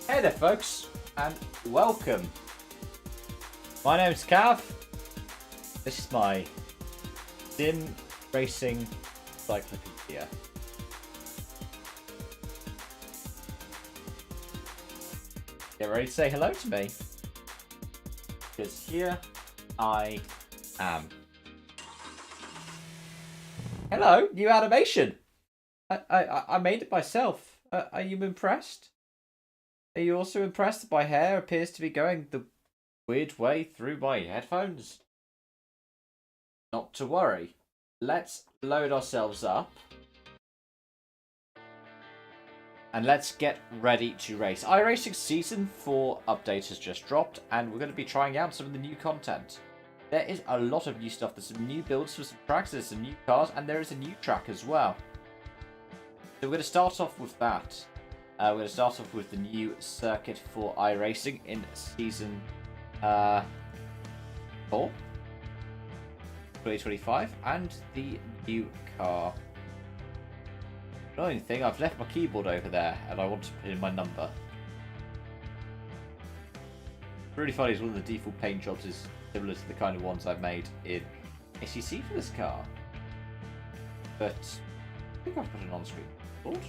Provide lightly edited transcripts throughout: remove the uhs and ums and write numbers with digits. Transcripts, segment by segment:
Hey there folks, and welcome. My name's Cav. This is my sim racing encyclopedia. Get ready to say hello to me. Because here I am. Hello, new animation. I made it myself. Are you impressed? Are you also impressed that my hair appears to be going the weird way through my headphones? Not to worry. Let's load ourselves up. And let's get ready to race. iRacing Season 4 update has just dropped, and we're going to be trying out some of the new content. There is a lot of new stuff. There's some new builds for some tracks, there's some new cars, and there is a new track as well. So we're going to start off with that. We're going to start off with the new circuit for iRacing in Season 4, 2025, and the new car. Annoying thing, I've left my keyboard over there, and I want to put in my number. Really funny is one of the default paint jobs is similar to the kind of ones I've made in ACC for this car. But I think I've got an on-screen keyboard.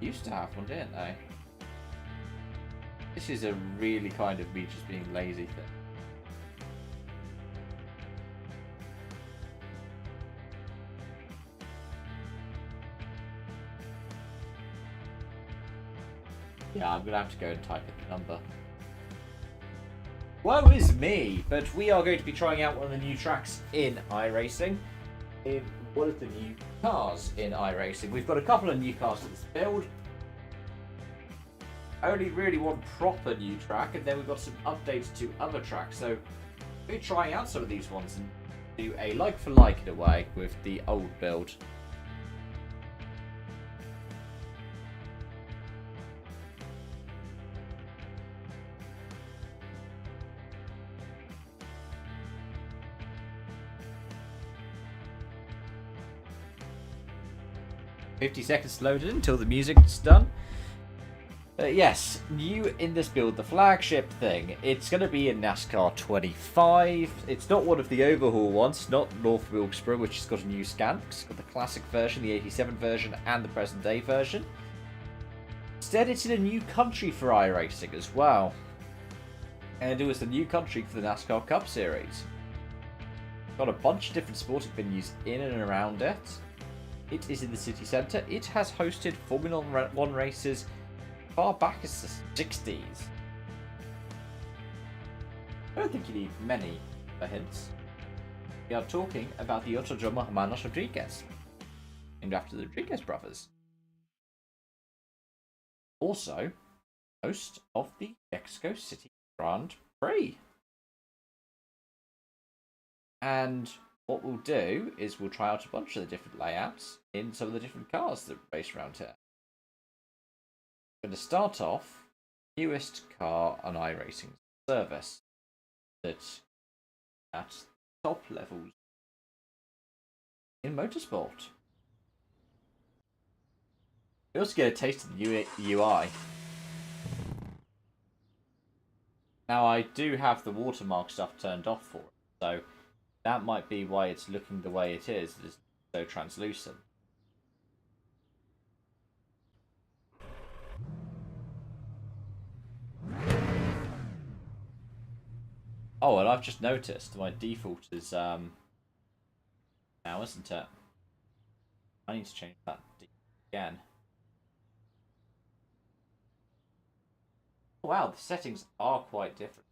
Used to have one, didn't they? This is a really kind of me just being lazy thing. Yeah, I'm gonna have to go and type in the number. Woe is me! But we are going to be trying out one of the new tracks in iRacing. In one of the new cars in iRacing. We've got a couple of new cars to this build. Only really one proper new track, and then we've got some updates to other tracks. So we're trying out some of these ones and do a like for like in a way with the old build. $50 loaded until the music's done. Yes, new in this build, the flagship thing. It's going to be in NASCAR 25. It's not one of the overhaul ones, not North Wilkesboro, which has got a new scan. It's got the classic version, the 87 version, and the present day version. Instead, it's in a new country for iRacing as well. And it was the new country for the NASCAR Cup Series. Got a bunch of different sporting venues in and around it. It is in the city centre. It has hosted Formula 1 races far back as the 60s. I don't think you need many hints. We are talking about the Autodromo Hermanos Rodriguez, named after the Rodriguez brothers. Also, host of the Mexico City Grand Prix. And what we'll do is we'll try out a bunch of the different layouts in some of the different cars that race around here. I'm going to start off newest car on iRacing service that's at top levels in motorsport. We also get a taste of the UI. Now I do have the watermark stuff turned off for it, so that might be why it's looking the way it is. It's so translucent. Oh, and I've just noticed my default is now, isn't it? I need to change that again. Wow, the settings are quite different.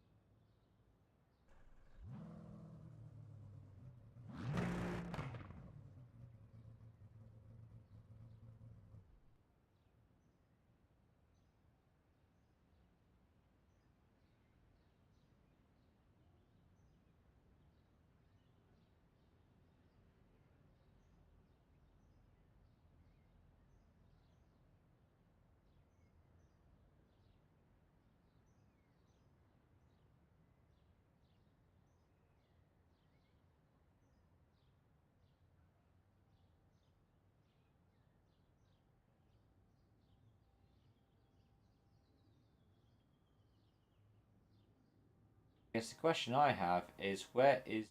I guess the question I have is where is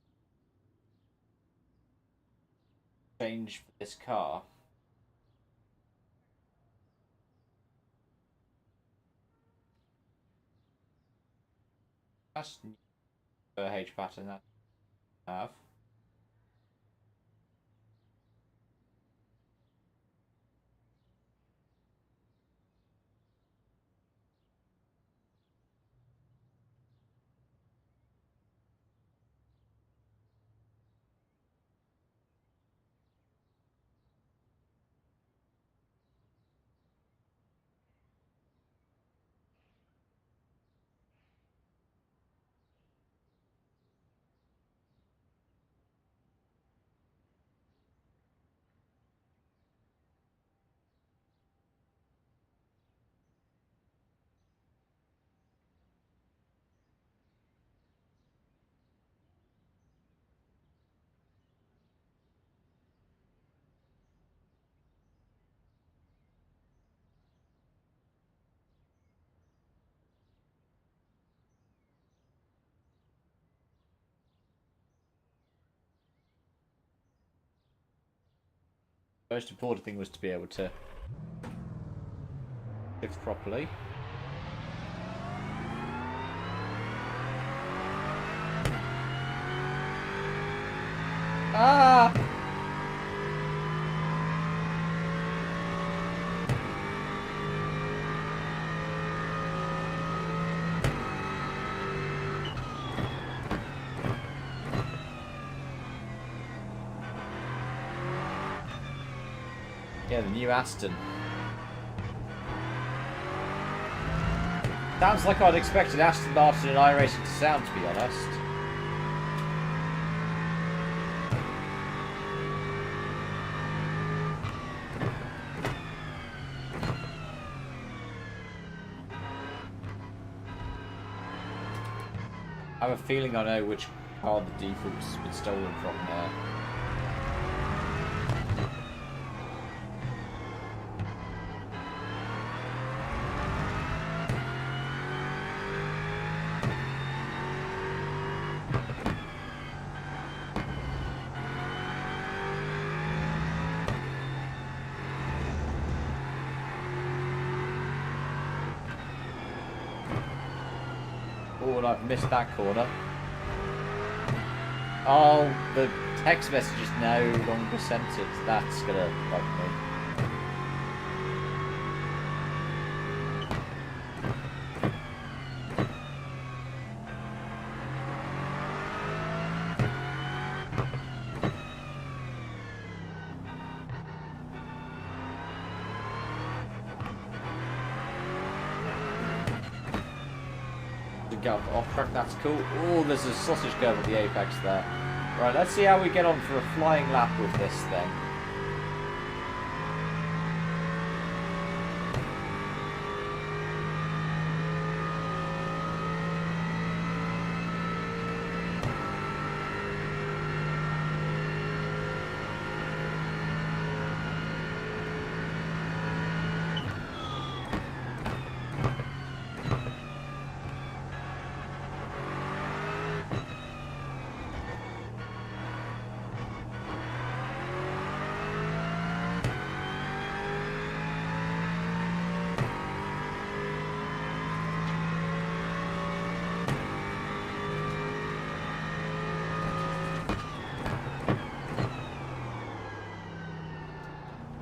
change for this car? That's new for H pattern that I have. The most important thing was to be able to shift properly. Ah! Yeah, the new Aston. Sounds like I'd expected Aston Martin and iRacing to sound, to be honest. I have a feeling I know which car the default's been stolen from there. Oh, and I've missed that corner. Oh, the text message is no longer sent it. That's gonna bug me. Get off track, that's cool. Oh, there's a sausage curve at the apex there. Right, let's see how we get on for a flying lap with this thing.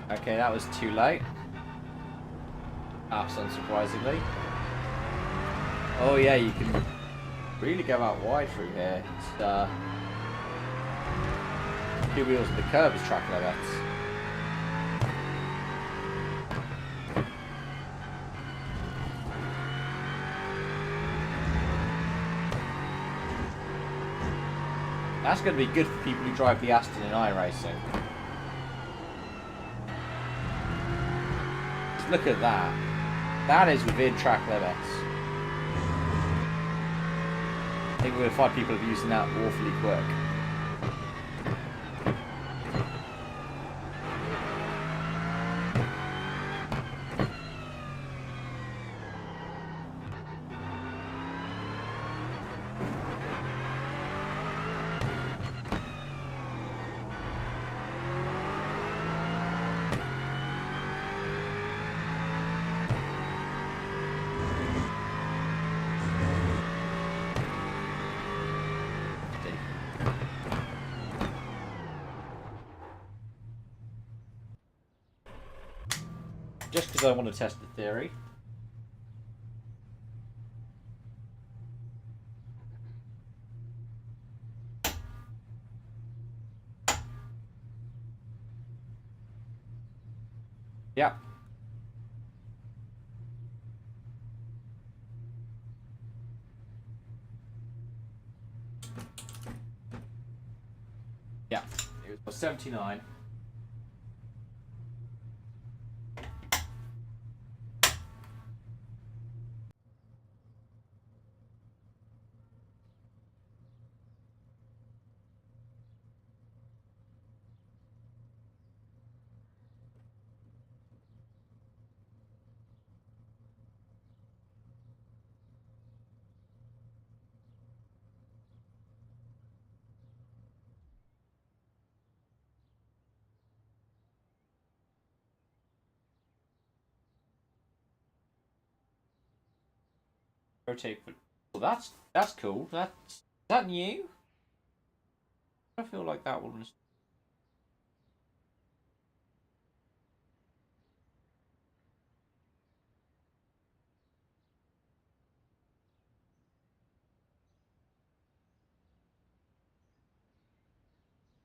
Okay, that was too late. Perhaps unsurprisingly. Oh yeah, you can really go out wide through here. It's, two wheels and the curb is track limits. That's going to be good for people who drive the Aston in iRacing. Look at that. That is within track limits. I think we're going to find people abusing that awfully quick. just because I want to test the theory. Yeah. Yeah. It was 79. Rotate. Well, that's cool. Is that new? I feel like that one's.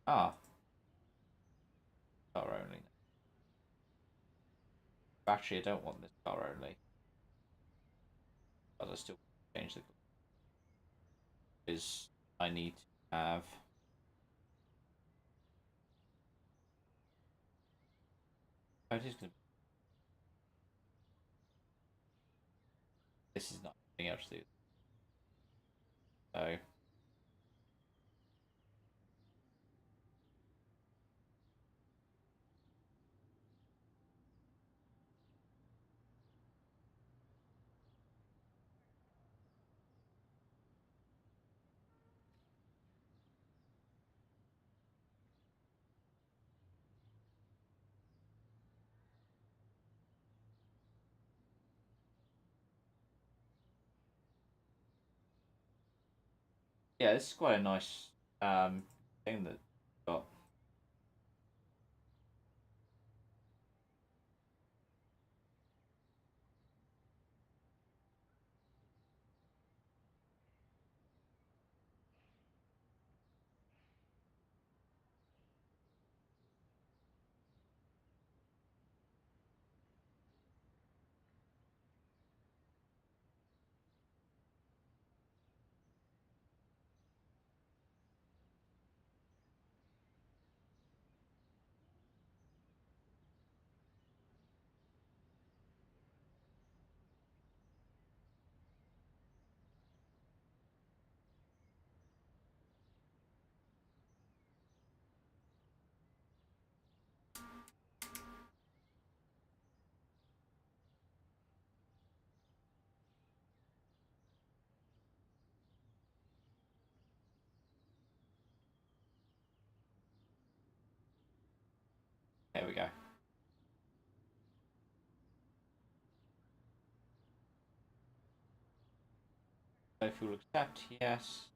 Ah, car only. Actually, I don't want this car only. But I still change the because I need to have. Oh, it is gonna. This is not being able to do. So yeah, this is quite a nice thing that got. There we go. If you'll accept, yes.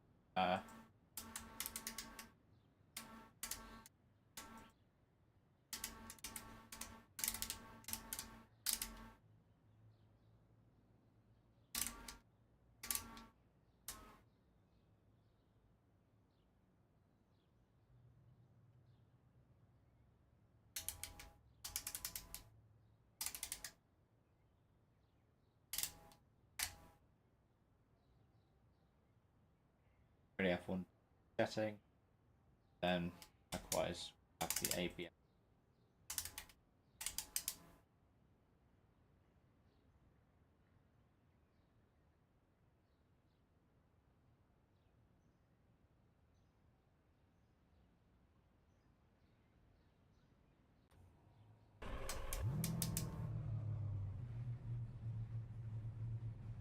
Really F1 setting. Then likewise have the ABS.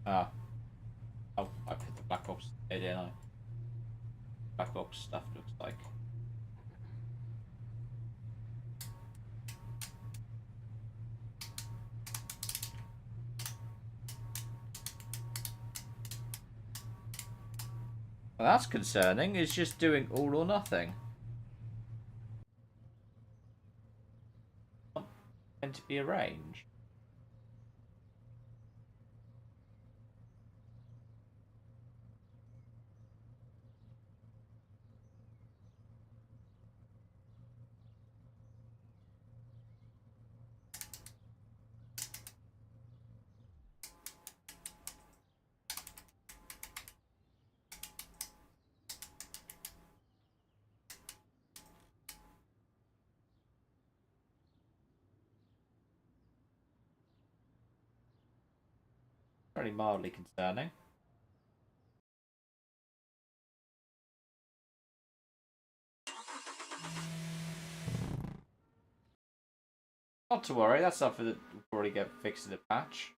Ah, oh, I put the Black Ops there, didn't I? Black Ops stuff looks like. Well, that's concerning. It's just doing all or nothing. Meant to be a range. Very mildly concerning. Not to worry, that's something that will probably get fixed in the patch.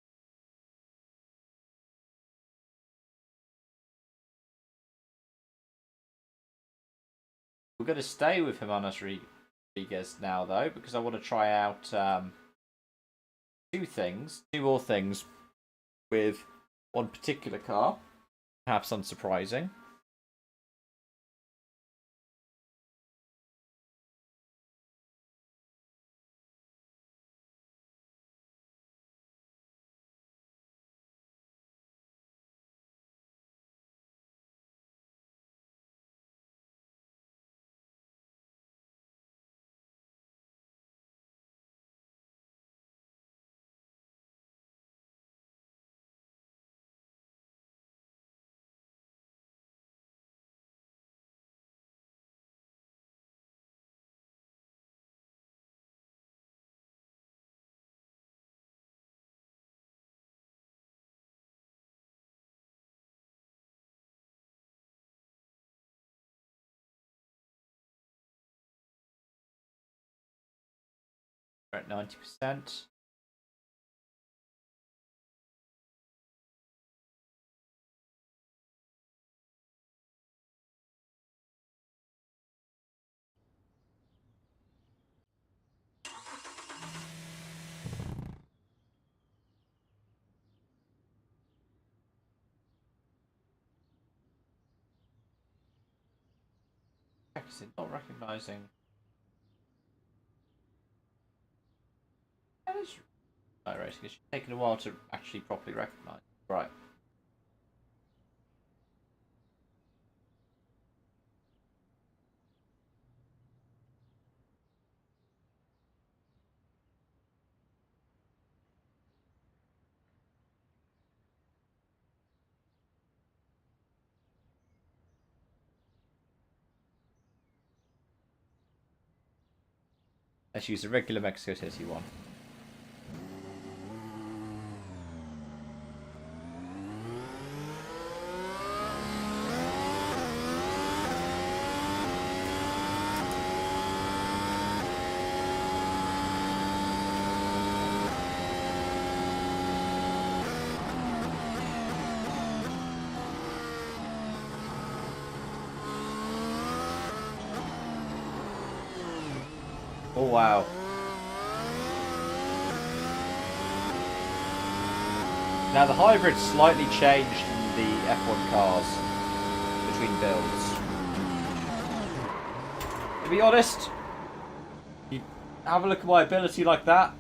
We're going to stay with Jimenez Rodriguez now, though, because I want to try out two more things with one particular car. Perhaps unsurprising. We're at 90%. Is it not recognizing? That is iRacing. It's taken a while to actually properly recognize. Right. Let's use the regular Mexico City one. Oh wow. Now the hybrid slightly changed in the F1 cars between builds. To be honest, you have a look at my ability like that,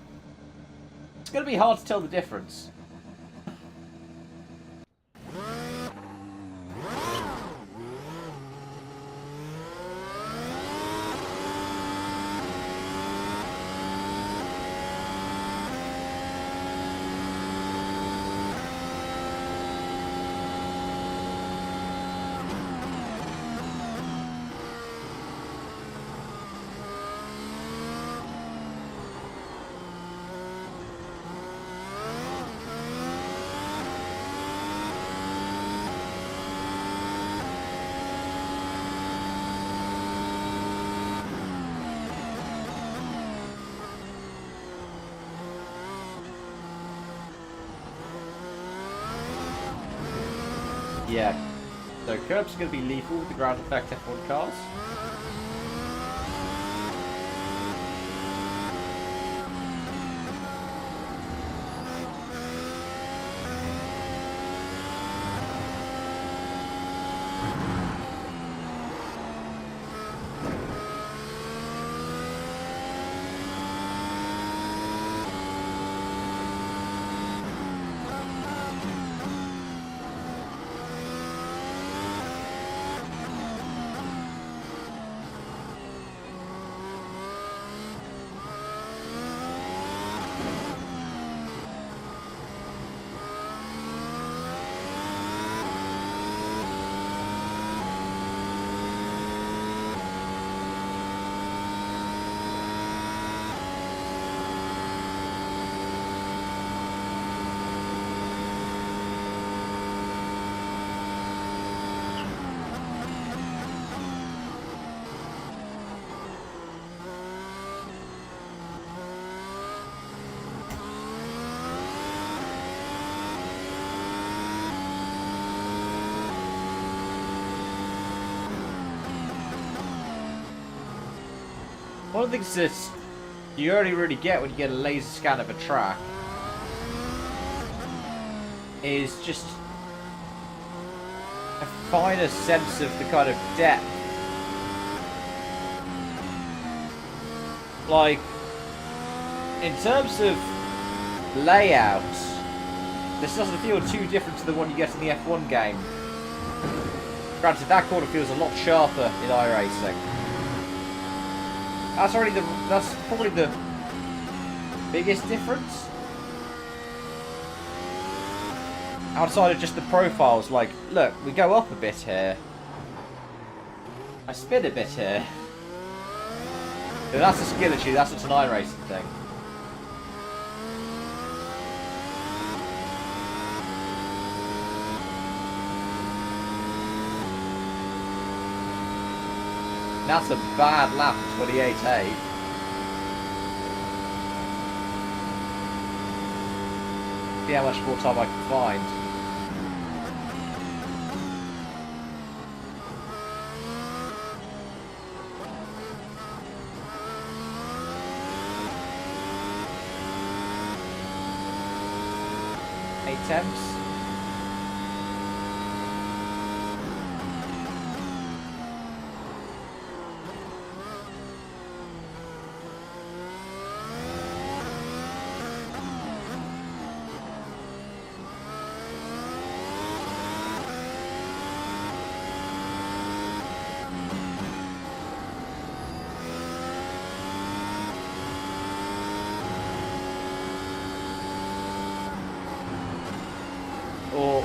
it's going to be hard to tell the difference. Yeah, so curbs are going to be lethal with the ground effect F1 cars. one of the things that you only really get when you get a laser scan of a track is just a finer sense of the kind of depth. Like, in terms of layout, this doesn't feel too different to the one you get in the F1 game. Granted, that corner feels a lot sharper in iRacing. That's probably the biggest difference. Outside of just the profiles, like, look, we go up a bit here. I spin a bit here. But that's a skill issue, that's not an iRacing thing. That's a bad lap at 28.8. See how much more time I can find. Attempts. Or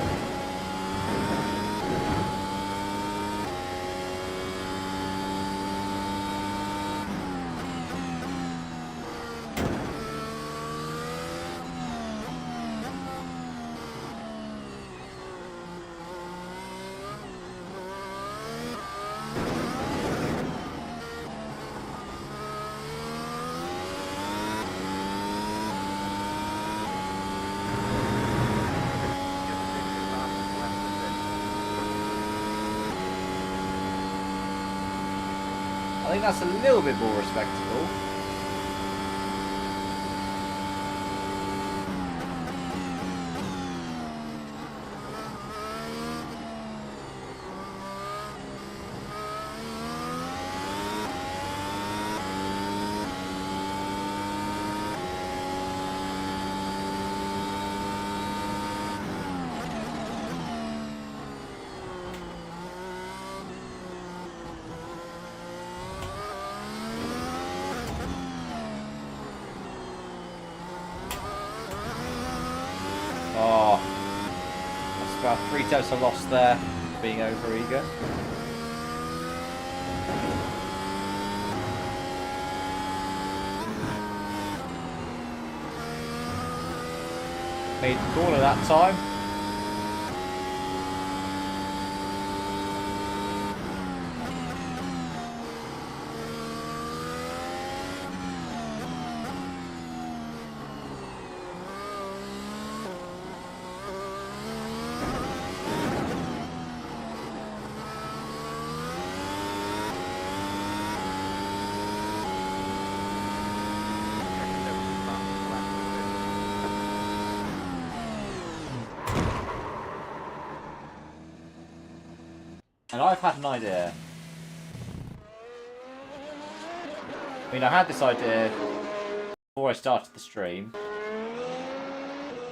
I think that's a little bit more respectable. Oh, that's about 3 total loss there, being over eager. Made the corner that time. And I've had an idea. I mean, I had this idea before I started the stream.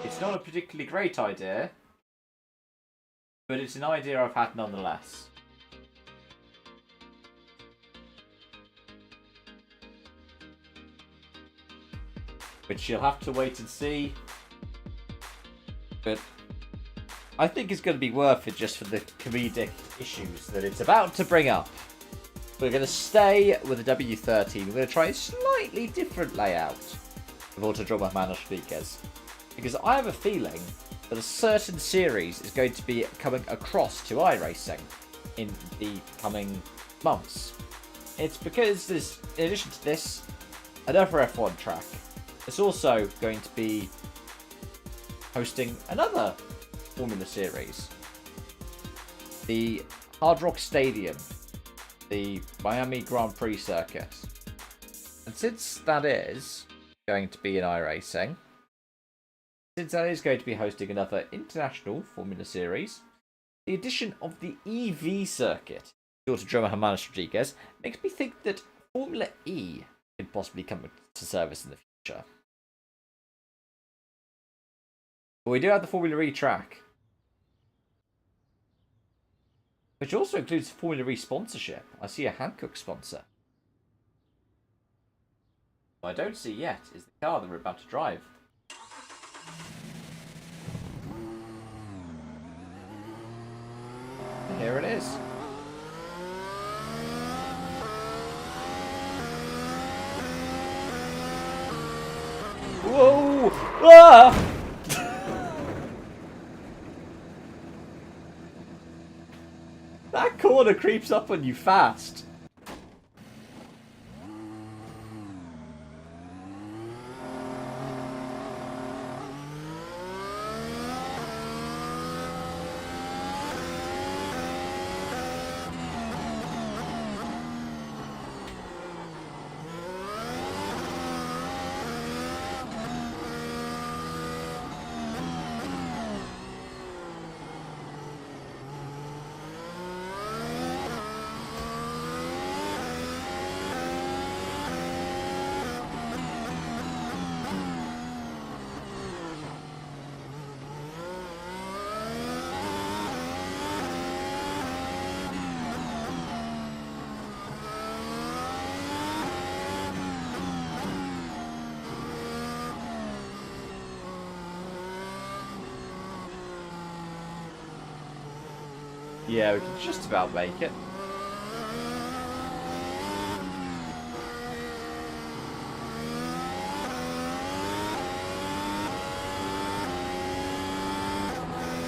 It's not a particularly great idea, but it's an idea I've had nonetheless. Which you'll have to wait and see. But I think it's going to be worth it just for the comedic issues that it's about to bring up. We're going to stay with the W13. We're going to try a slightly different layout of Autodromo Manos Rodriguez. Because I have a feeling that a certain series is going to be coming across to iRacing in the coming months. It's because there's, in addition to this, another F1 track. It's also going to be hosting another Formula Series. The Hard Rock Stadium, the Miami Grand Prix circuit. And since that is going to be in iRacing, since that is going to be hosting another international Formula Series, the addition of the EV circuit, to drummer Hermanos Rodriguez, makes me think that Formula E could possibly come to service in the future. But we do have the Formula E track, which also includes Formula E sponsorship. I see a Hankook sponsor. What I don't see yet is the car that we're about to drive. And here it is. Whoa! Ah! That corner creeps up on you fast. Yeah, we can just about make it.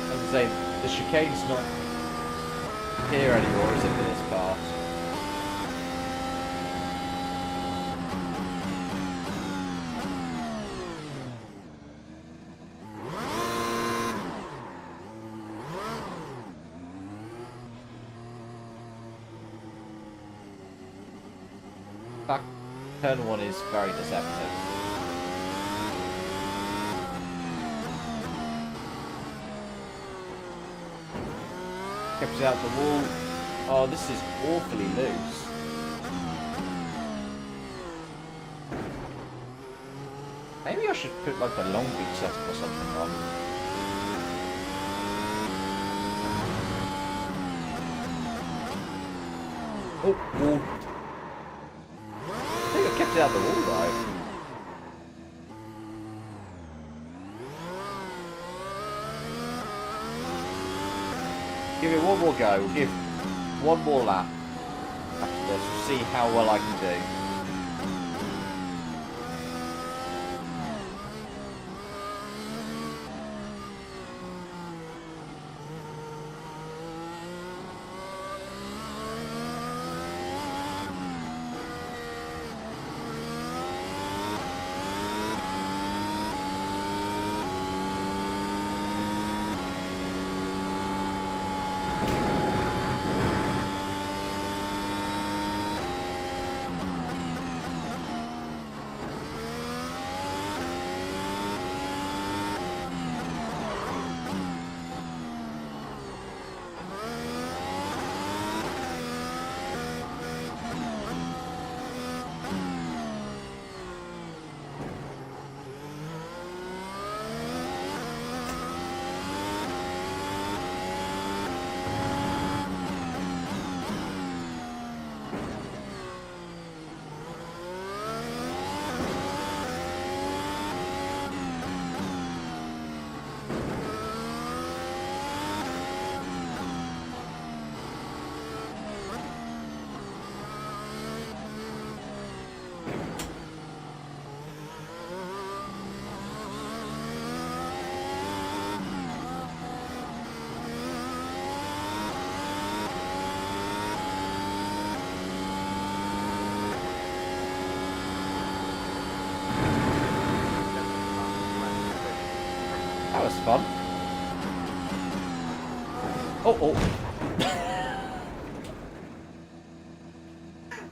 As I say, the chicane's not here anymore, is it, for this part? Back turn 1 is very deceptive. Kept it out the wall. Oh, this is awfully loose. Maybe I should put like a Long Beach setup or something on. Oh, wall. I think I kept it out the wall though. Give it one more go. We'll give one more lap after this. We'll see how well I can do. That was fun. Oh.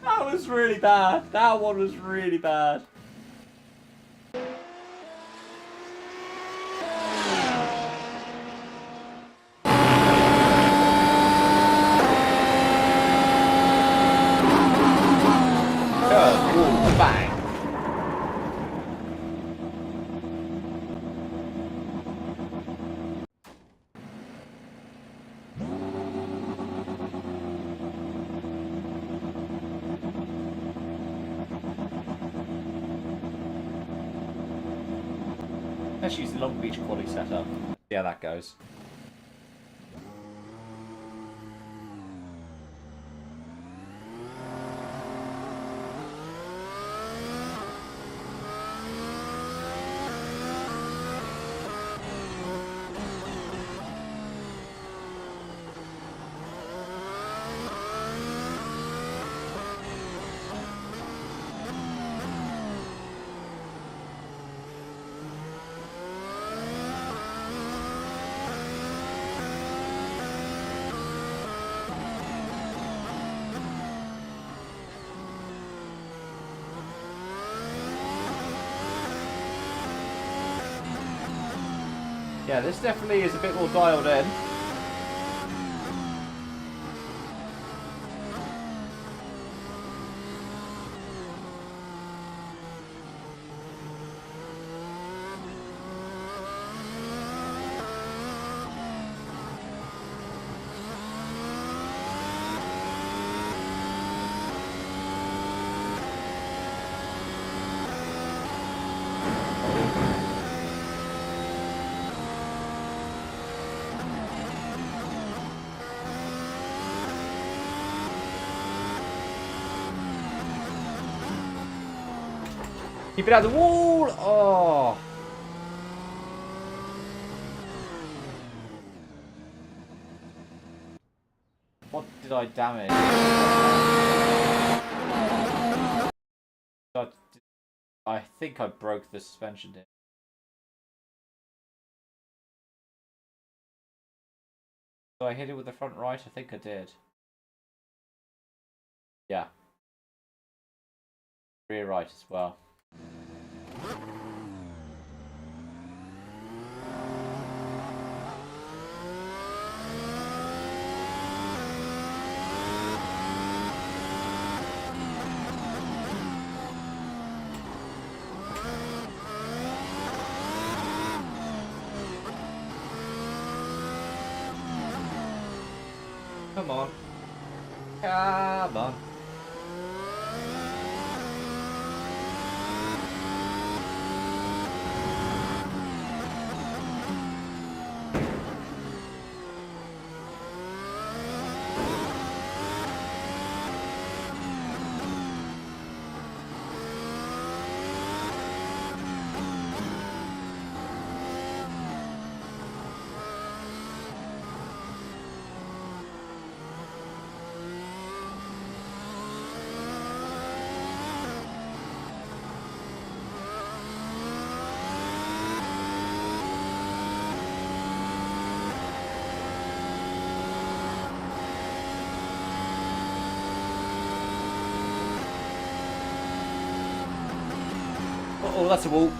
That was really bad. That one was really bad. Ooh, bang. Let's use the Long Beach quality setup. See how that goes. Yeah, this definitely is a bit more dialed in. Keep it out of the wall! Oh! What did I damage? I think I broke the suspension here. Did I hit it with the front right? I think I did. Yeah. Rear right as well. Come on. Come on. Oh, that's a wall.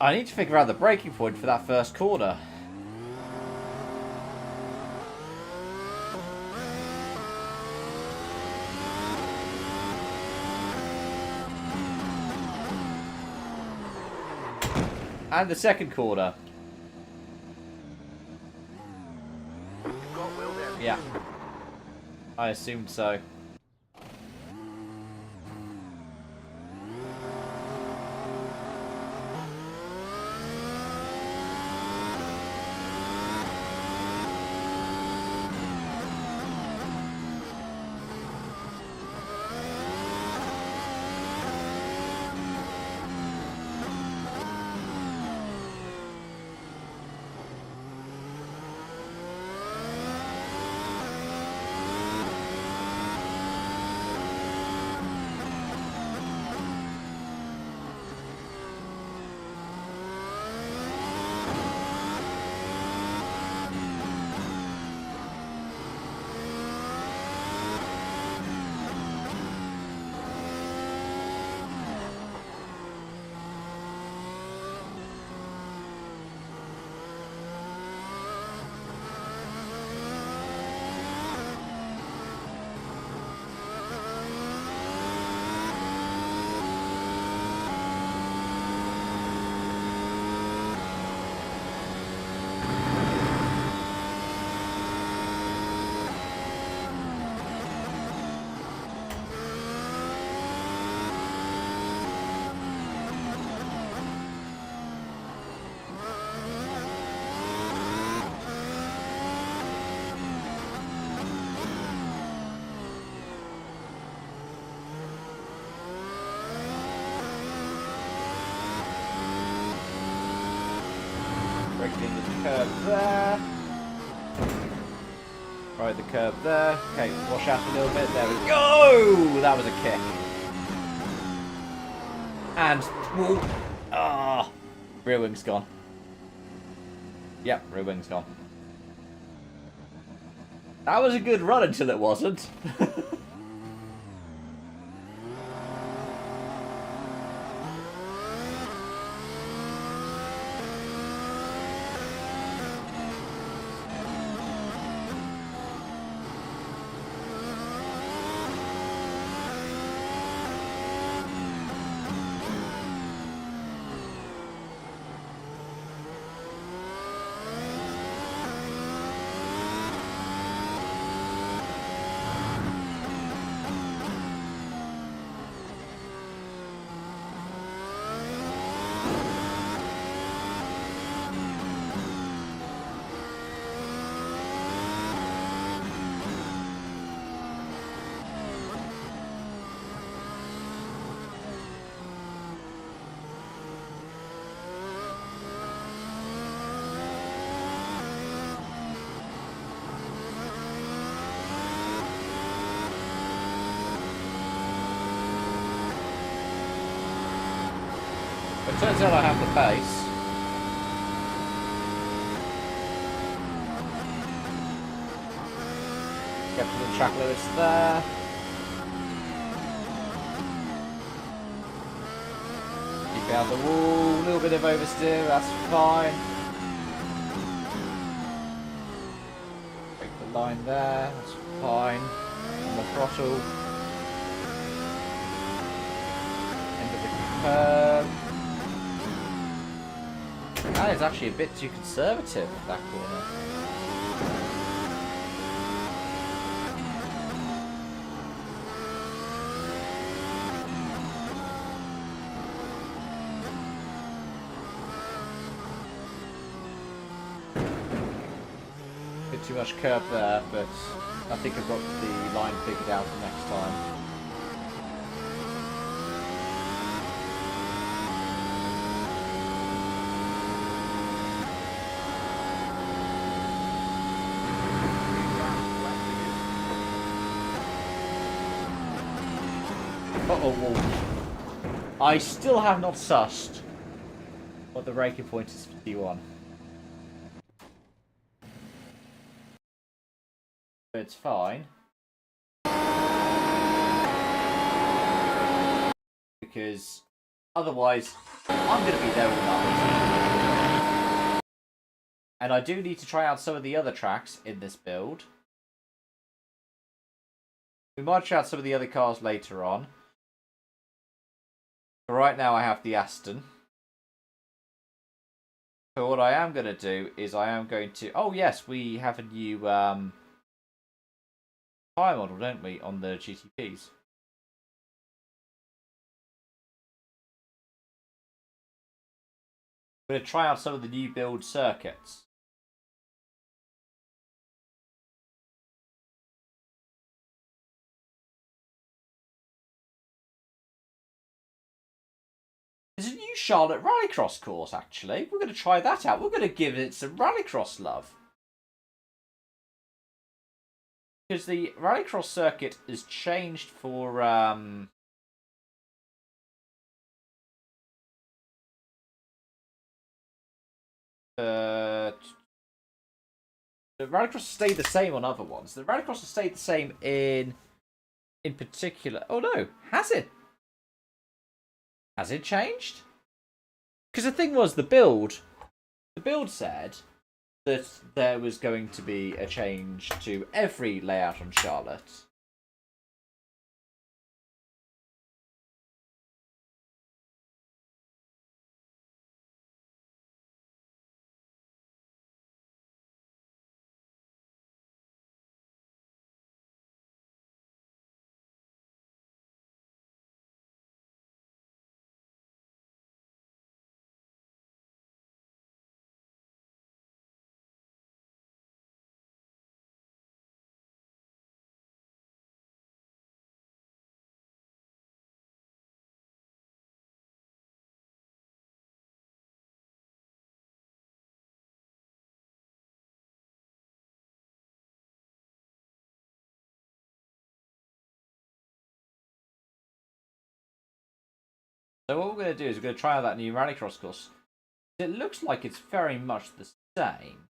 I need to figure out the braking point for that first corner. And the second corner. Yeah. I assumed so. directly into the curb there. Right, the curb there. Okay, wash out a little bit. There we go! That was a kick. And, whoa. Ah! Rear wing's gone. Yep, rear wing's gone. That was a good run until it wasn't. It turns out I have the pace. Get to the track limits there. Keep out the wall. A little bit of oversteer, that's fine. Break the line there, that's fine. On the throttle. End of the curve. That is actually a bit too conservative, that corner. Bit too much curb there, but I think I've got the line figured out for next time. Uh-oh. I still have not sussed what the braking point is for T1. But it's fine. Because otherwise, I'm going to be there all night. And I do need to try out some of the other tracks in this build. We might try out some of the other cars later on. But right now I have the Aston. So what I am going to do is I am going to... Oh yes, we have a new tyre model, don't we, on the GTPs? I'm going to try out some of the new build circuits. There's a new Charlotte Rallycross course, actually. We're going to try that out. We're going to give it some Rallycross love. Because the Rallycross circuit has changed for... the Rallycross stayed the same on other ones. The Rallycross has stayed the same in particular. Oh no, has it? Has it changed? Because the thing was, the build said that there was going to be a change to every layout on Charlotte. So what we're going to do is we're going to try out that new Rallycross course. It looks like it's very much the same.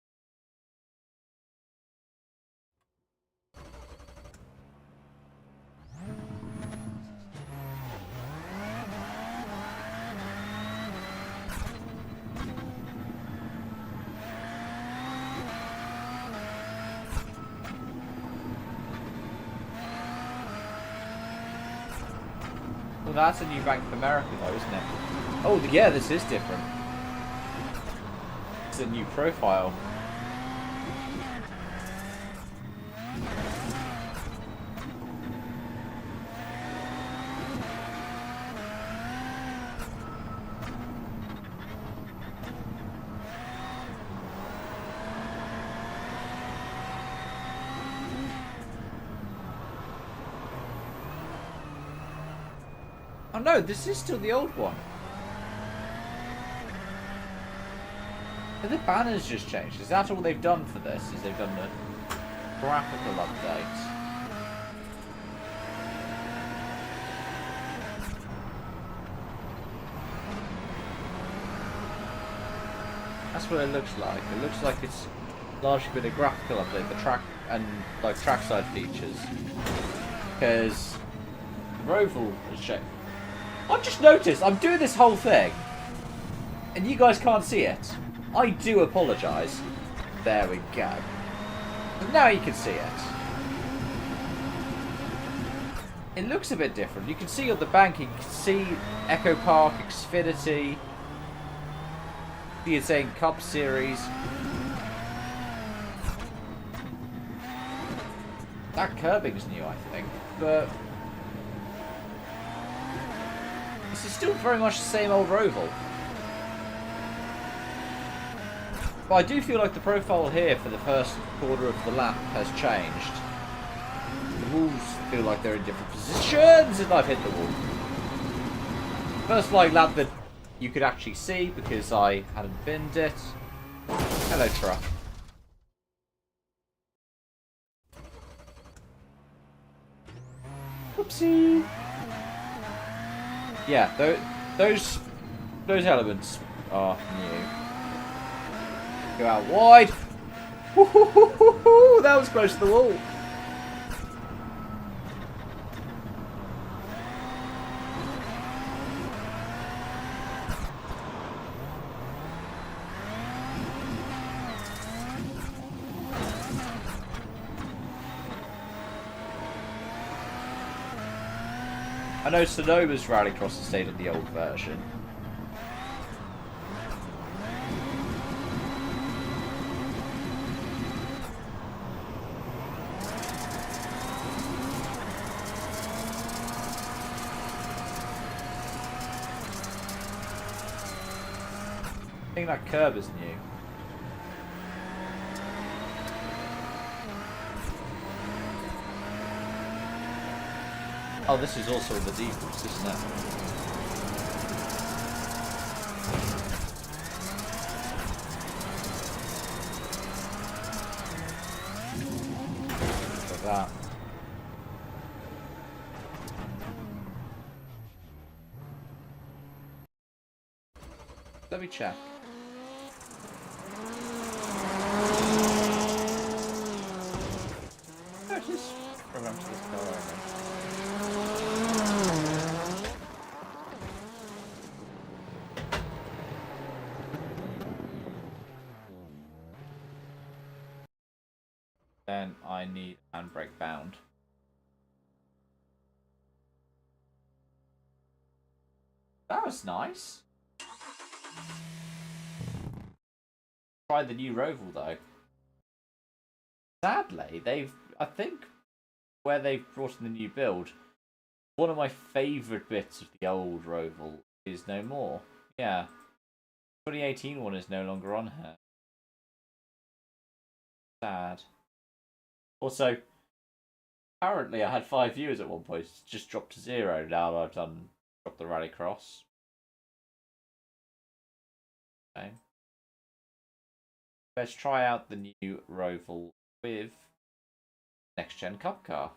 Well, that's a new Bank of America, though, isn't it? Oh, yeah, this is different. It's a new profile. Oh no, this is still the old one. The banner's just changed. Is that all they've done for this? Is they've done the graphical update? That's what it looks like. It looks like it's largely been a graphical update, the track and like trackside features. Because the Roval has changed. I've just noticed I'm doing this whole thing and you guys can't see it. I do apologise. There we go. But now you can see it. It looks a bit different. You can see on the bank, you can see Echo Park, Xfinity, the Insane Cup Series. That curbing's new, I think, but this is still very much the same old Roval. But I do feel like the profile here for the first quarter of the lap has changed. The walls feel like they're in different positions and I've hit the wall. First flying lap that you could actually see because I hadn't binned it. Hello, truck. Whoopsie. Yeah, those elements are new. Go out wide. Woo-hoo-hoo-hoo-hoo! That was close to the wall. I know Sonoma's Rallycross has stayed on the old version. I think that curb is new. Oh, this is also in the defaults, isn't it? Like that. Let me check. Oh, it is programmed to this car only. Then I need handbrake bound. That was nice. Try the new Roval though. Sadly, I think where they've brought in the new build, one of my favourite bits of the old Roval is no more. Yeah. 2018 one is no longer on here. Sad. Also, apparently I had 5 viewers at one point. It's just dropped to 0 now that I've dropped the Rallycross. Okay. Let's try out the new Roval with Next Gen Cup car.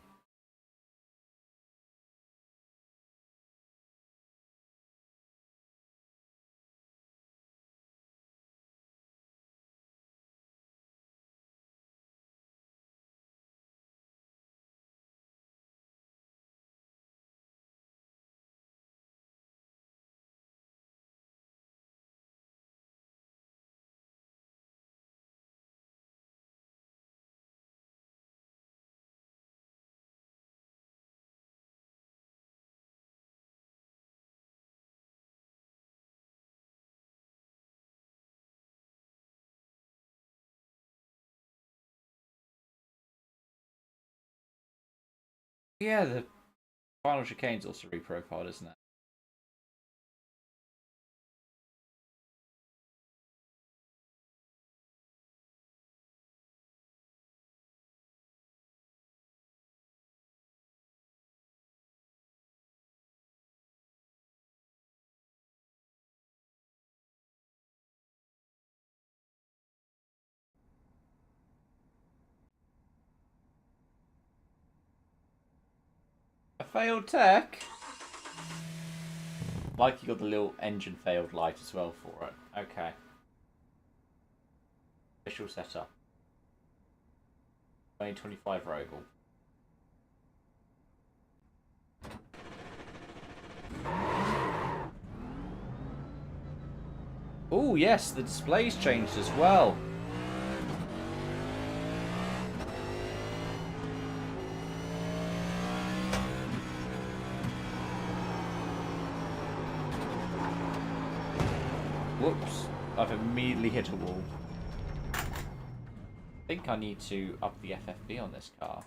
Yeah, the final chicane's also reprofiled, isn't it? A failed tech? Like you got the little engine failed light as well for it. Okay. Official setup. 2025 Roval. Oh yes, the display's changed as well. Whoops, I've immediately hit a wall. I think I need to up the FFB on this car.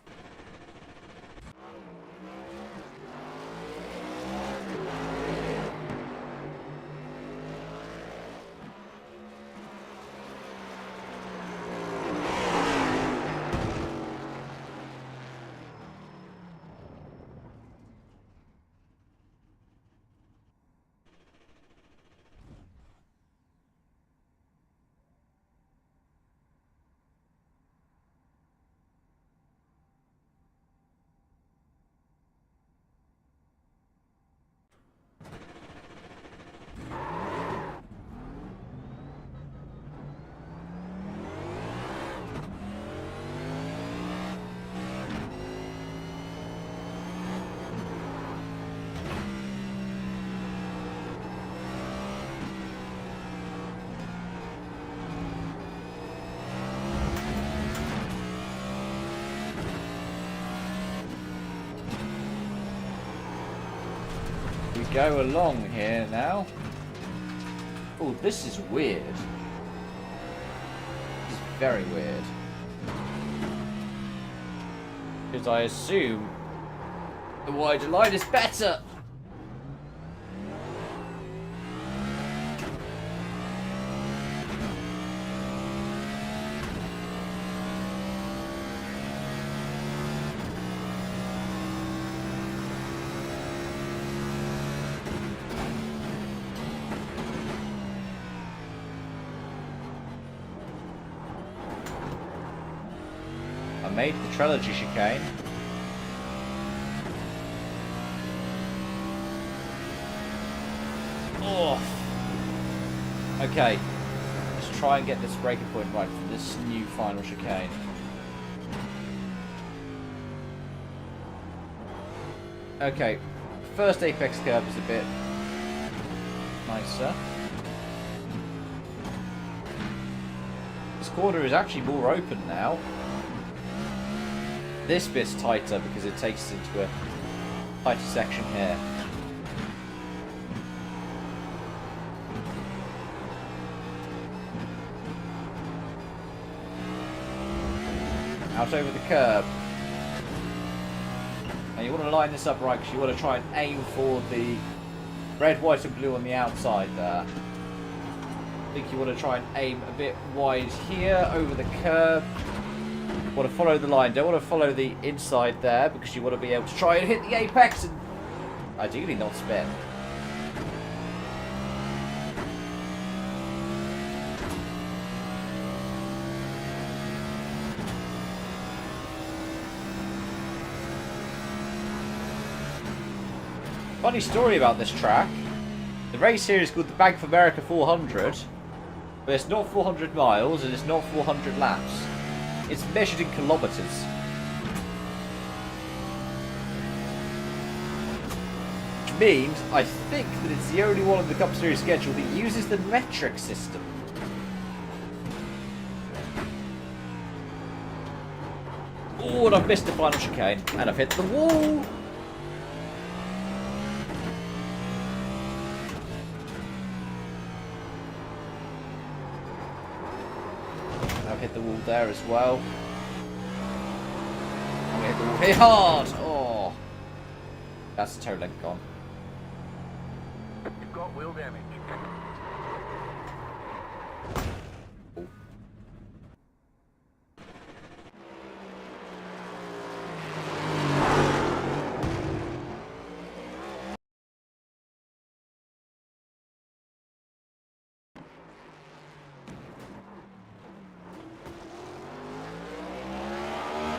Go along here now. Oh, this is weird. This is very weird. Because I assume the wider line is better. Made the trilogy chicane. Oh. Okay. Let's try and get this breaker point right for this new final chicane. Okay. First apex curve is a bit nicer. This corner is actually more open now. This bit's tighter because it takes us into a tighter section here. Out over the curb. And you want to line this up right because you want to try and aim for the red, white and blue on the outside there. I think you want to try and aim a bit wide here over the curb. Want to follow the line, don't want to follow the inside there because you want to be able to try and hit the apex and ideally not spin. Funny story about this track. The race here is called the Bank of America 400, but it's not 400 miles and it's not 400 laps. It's measured in kilometers. Which means, I think that it's the only one on the Cup Series schedule that uses the metric system. Oh, and I've missed the final chicane. And I've hit the wall. Hit the wall there as well. And we hit the wall here hard. Oh. That's the toe link gone. You've got wheel damage. Oh.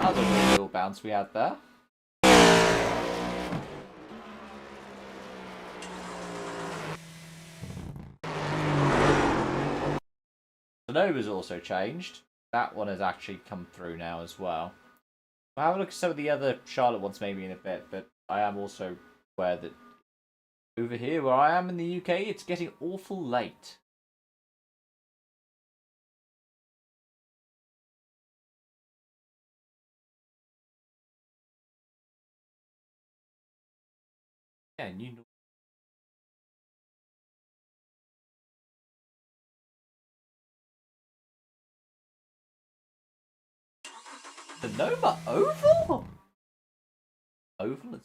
That was a little bounce we had there. The Nova's also changed. That one has actually come through now as well. I'll have a look at some of the other Charlotte ones maybe in a bit, but I am also aware that over here where I am in the UK, it's getting awful late. Yeah, the Nova Oval? Oval is...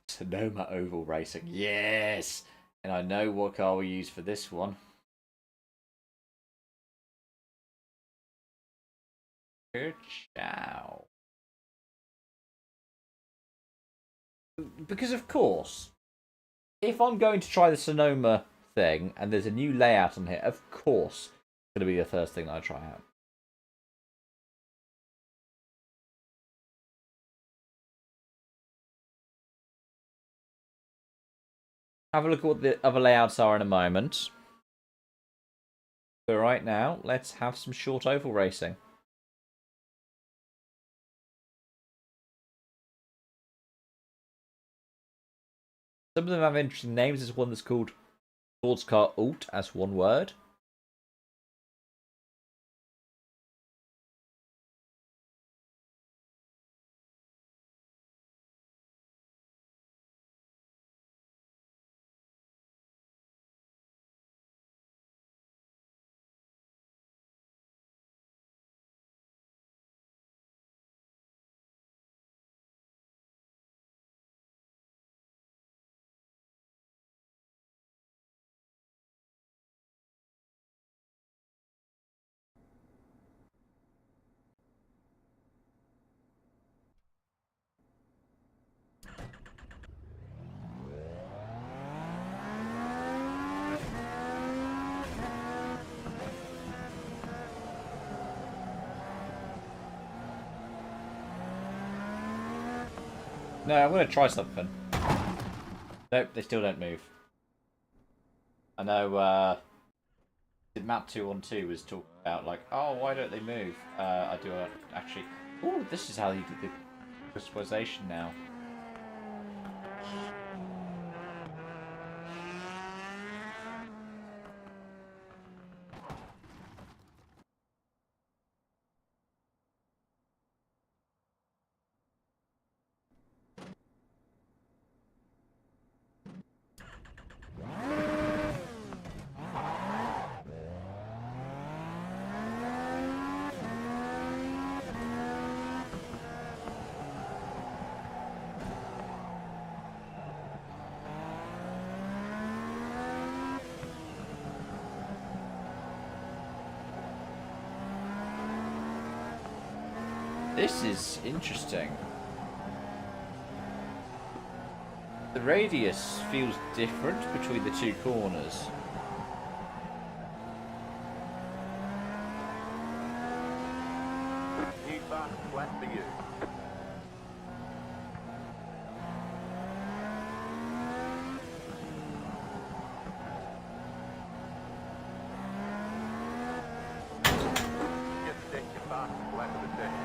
Sonoma Oval Racing. Yes! And I know what car we use for this one. Ciao. Because of course, if I'm going to try the Sonoma thing and there's a new layout on here, of course it's going to be the first thing I try out. Have a look at what the other layouts are in a moment. But right now, let's have some short oval racing. Some of them have interesting names. There's one that's called Sports Car Alt as one word. No, I'm going to try something. Nope, they still don't move. I know, Map 212 was talking about, like, oh, why don't they move? I do actually... Oh, this is how you do the crystallization now. This is interesting. The radius feels different between the two corners. New fast flat for you. Just take your fast flat for the second.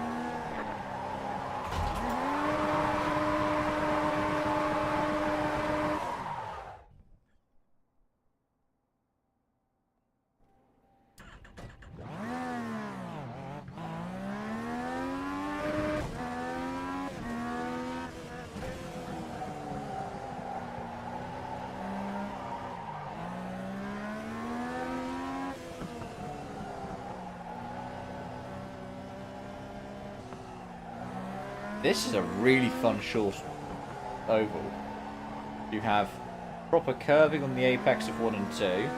This is a really fun short oval. You have proper curving on the apex of 1 and 2, and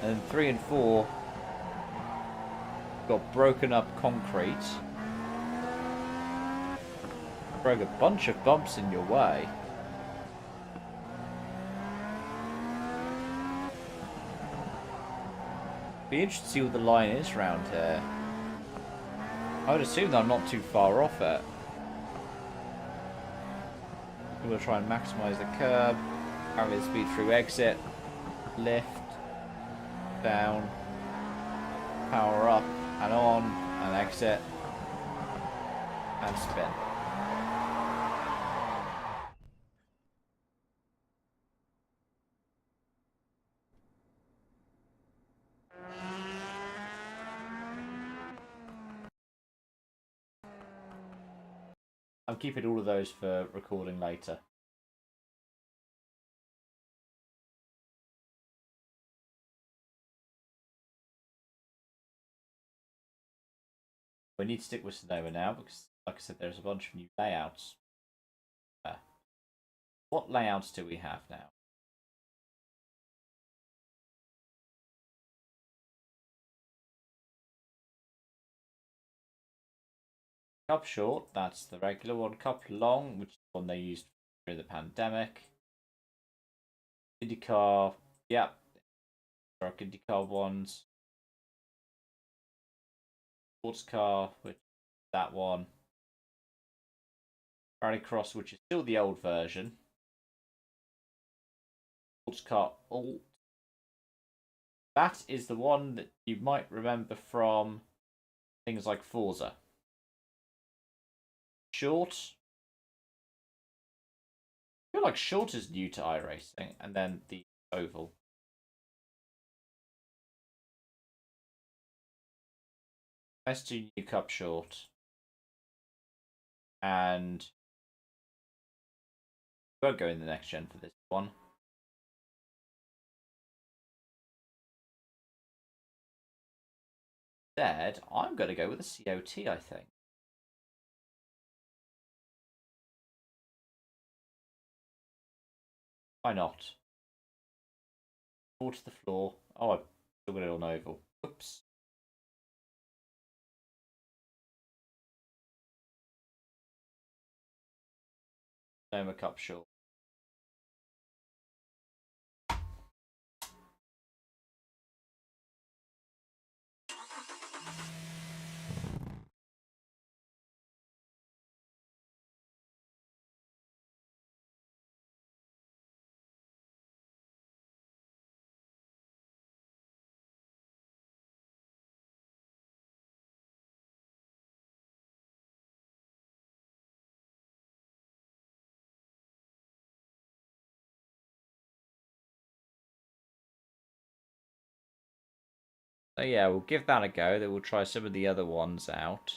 then 3 and 4 got broken up concrete, throwing a bunch of bumps in your way. Be interested to see what the line is round here. I would assume that I'm not too far off it. I'm going to try and maximise the curb, carry the speed through exit, lift, down, power up and on, and exit, and spin. I'm keeping all of those for recording later. We need to stick with Sonoma now because, like I said, there's a bunch of new layouts. What layouts do we have now? Cup short, that's the regular one. Cup long, which is the one they used during the pandemic. IndyCar, yep. Truck IndyCar ones. Sports car, which is that one. Rallycross, which is still the old version. Sports car alt. That is the one that you might remember from things like Forza. Short. I feel like short is new to iRacing, and then the oval. Let's do new cup short. And we won't go in the next gen for this one. Instead, I'm going to go with a COT, I think. Why not? Fall to the floor. Oh, I still got it on oval. Whoops. Noma Cup short. So yeah, we'll give that a go. Then we'll try some of the other ones out.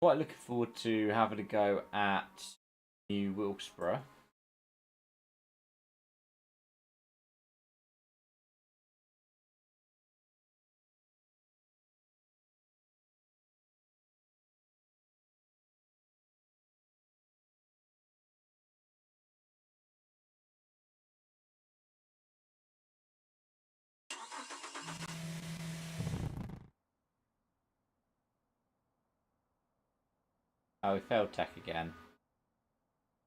Quite looking forward to having a go at New Wilkesboro. Oh, we failed tech again.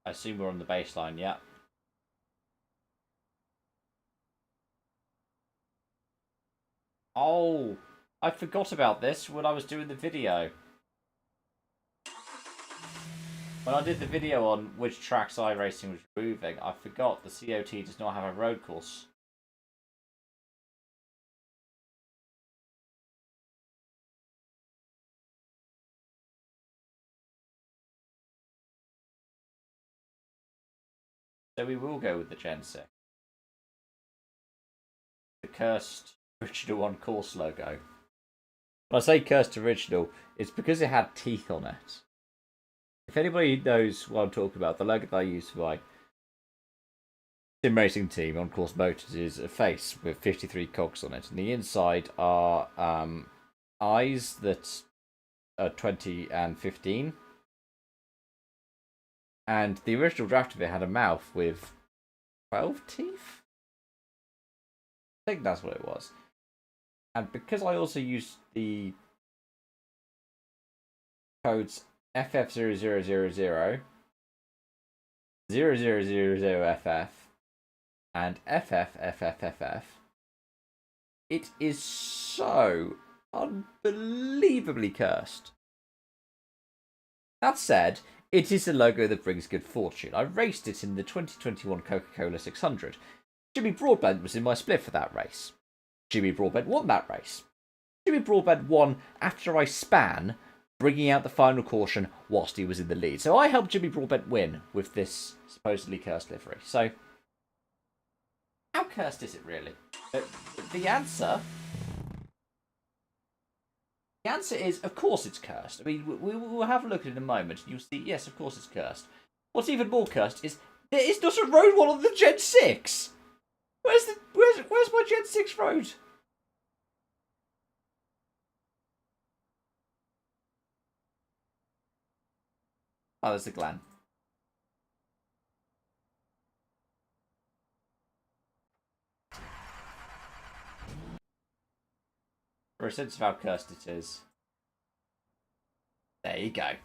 I assume we're on the baseline, yeah. Oh, I forgot about this when I was doing the video. When I did the video on which tracks iRacing was removing, I forgot the COT does not have a road course. So we will go with the Gen 6. The cursed original on course logo. When I say cursed original, it's because it had teeth on it. If anybody knows what I'm talking about, the logo that I use for my sim racing team on course motors is a face with 53 cogs on it, and the inside are eyes that are 20 and 15, And the original draft of it had a mouth with 12 teeth? I think that's what it was. And because I also used the codes FF0000, 0000FF, and FFFFFF, it is so unbelievably cursed. That said, it is a logo that brings good fortune. I raced it in the 2021 Coca-Cola 600. Jimmy Broadbent was in my split for that race. Jimmy Broadbent won that race. Jimmy Broadbent won after I span, bringing out the final caution whilst he was in the lead. So I helped Jimmy Broadbent win with this supposedly cursed livery. So, how cursed is it really? The answer is, of course it's cursed. I mean, we'll have a look at it in a moment, and you'll see, yes, of course it's cursed. What's even more cursed is there is not a road one on the Gen 6. Where's my Gen 6 road? Oh, there's the Glen. For a sense of how cursed it is. There you go.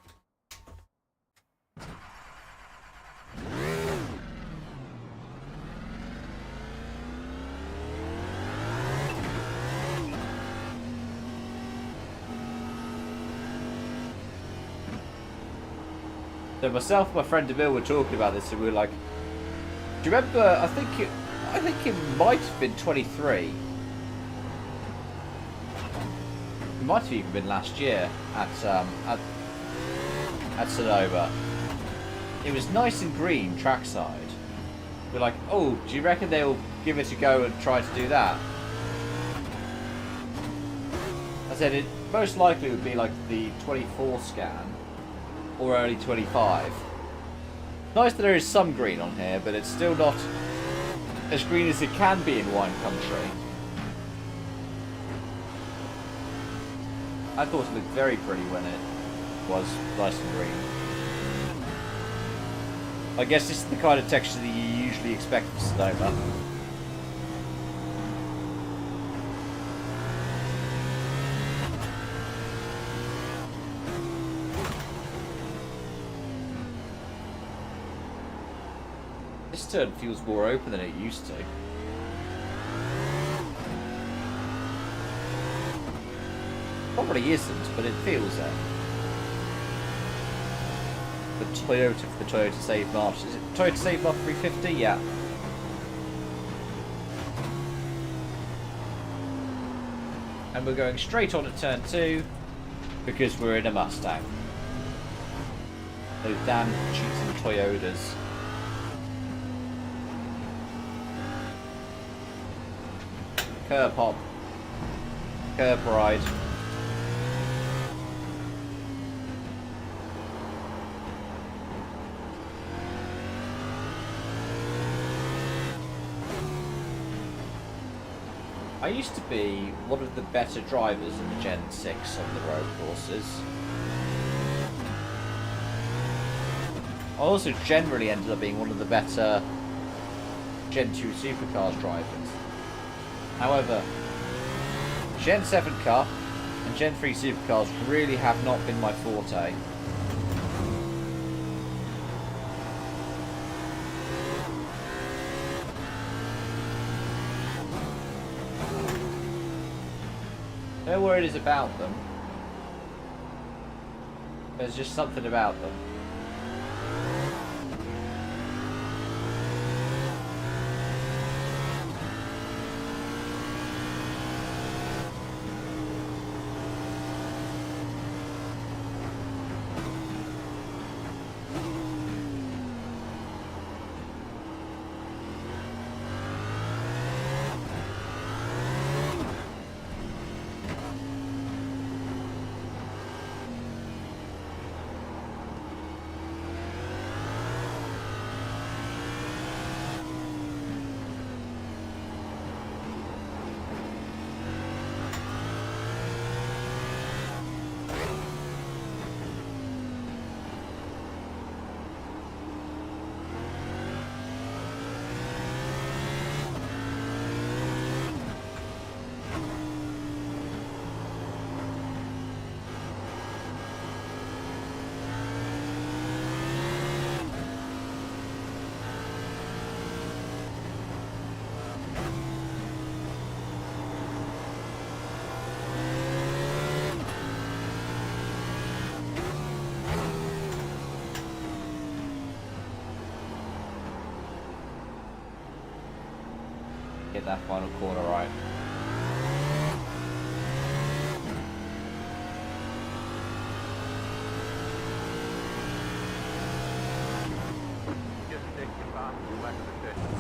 So myself and my friend Emil were talking about this, and we were like, do you remember, I think it might have been 23. It might have even been last year at Sonoma. It was nice and green trackside. We're like, oh, do you reckon they'll give it a go and try to do that? I said it most likely would be like the 24 scan or early 25. Nice that there is some green on here, but it's still not as green as it can be in wine country. I thought it looked very pretty when it was nice and green. I guess this is the kind of texture that you usually expect from Sonoma. This turn feels more open than it used to. Probably isn't, but it feels it. The Toyota for the Toyota Save March. Is it Toyota Save March 350? Yeah. And we're going straight on at turn 2 because we're in a Mustang. Those damn cheating Toyotas. Curb hop. Curb ride. I used to be one of the better drivers in the Gen 6 on the road courses. I also generally ended up being one of the better Gen 2 supercars drivers. However, Gen 7 car and Gen 3 supercars really have not been my forte. No worries about them. There's just something about them. Get that final corner right. Just take your fastest lap of the session.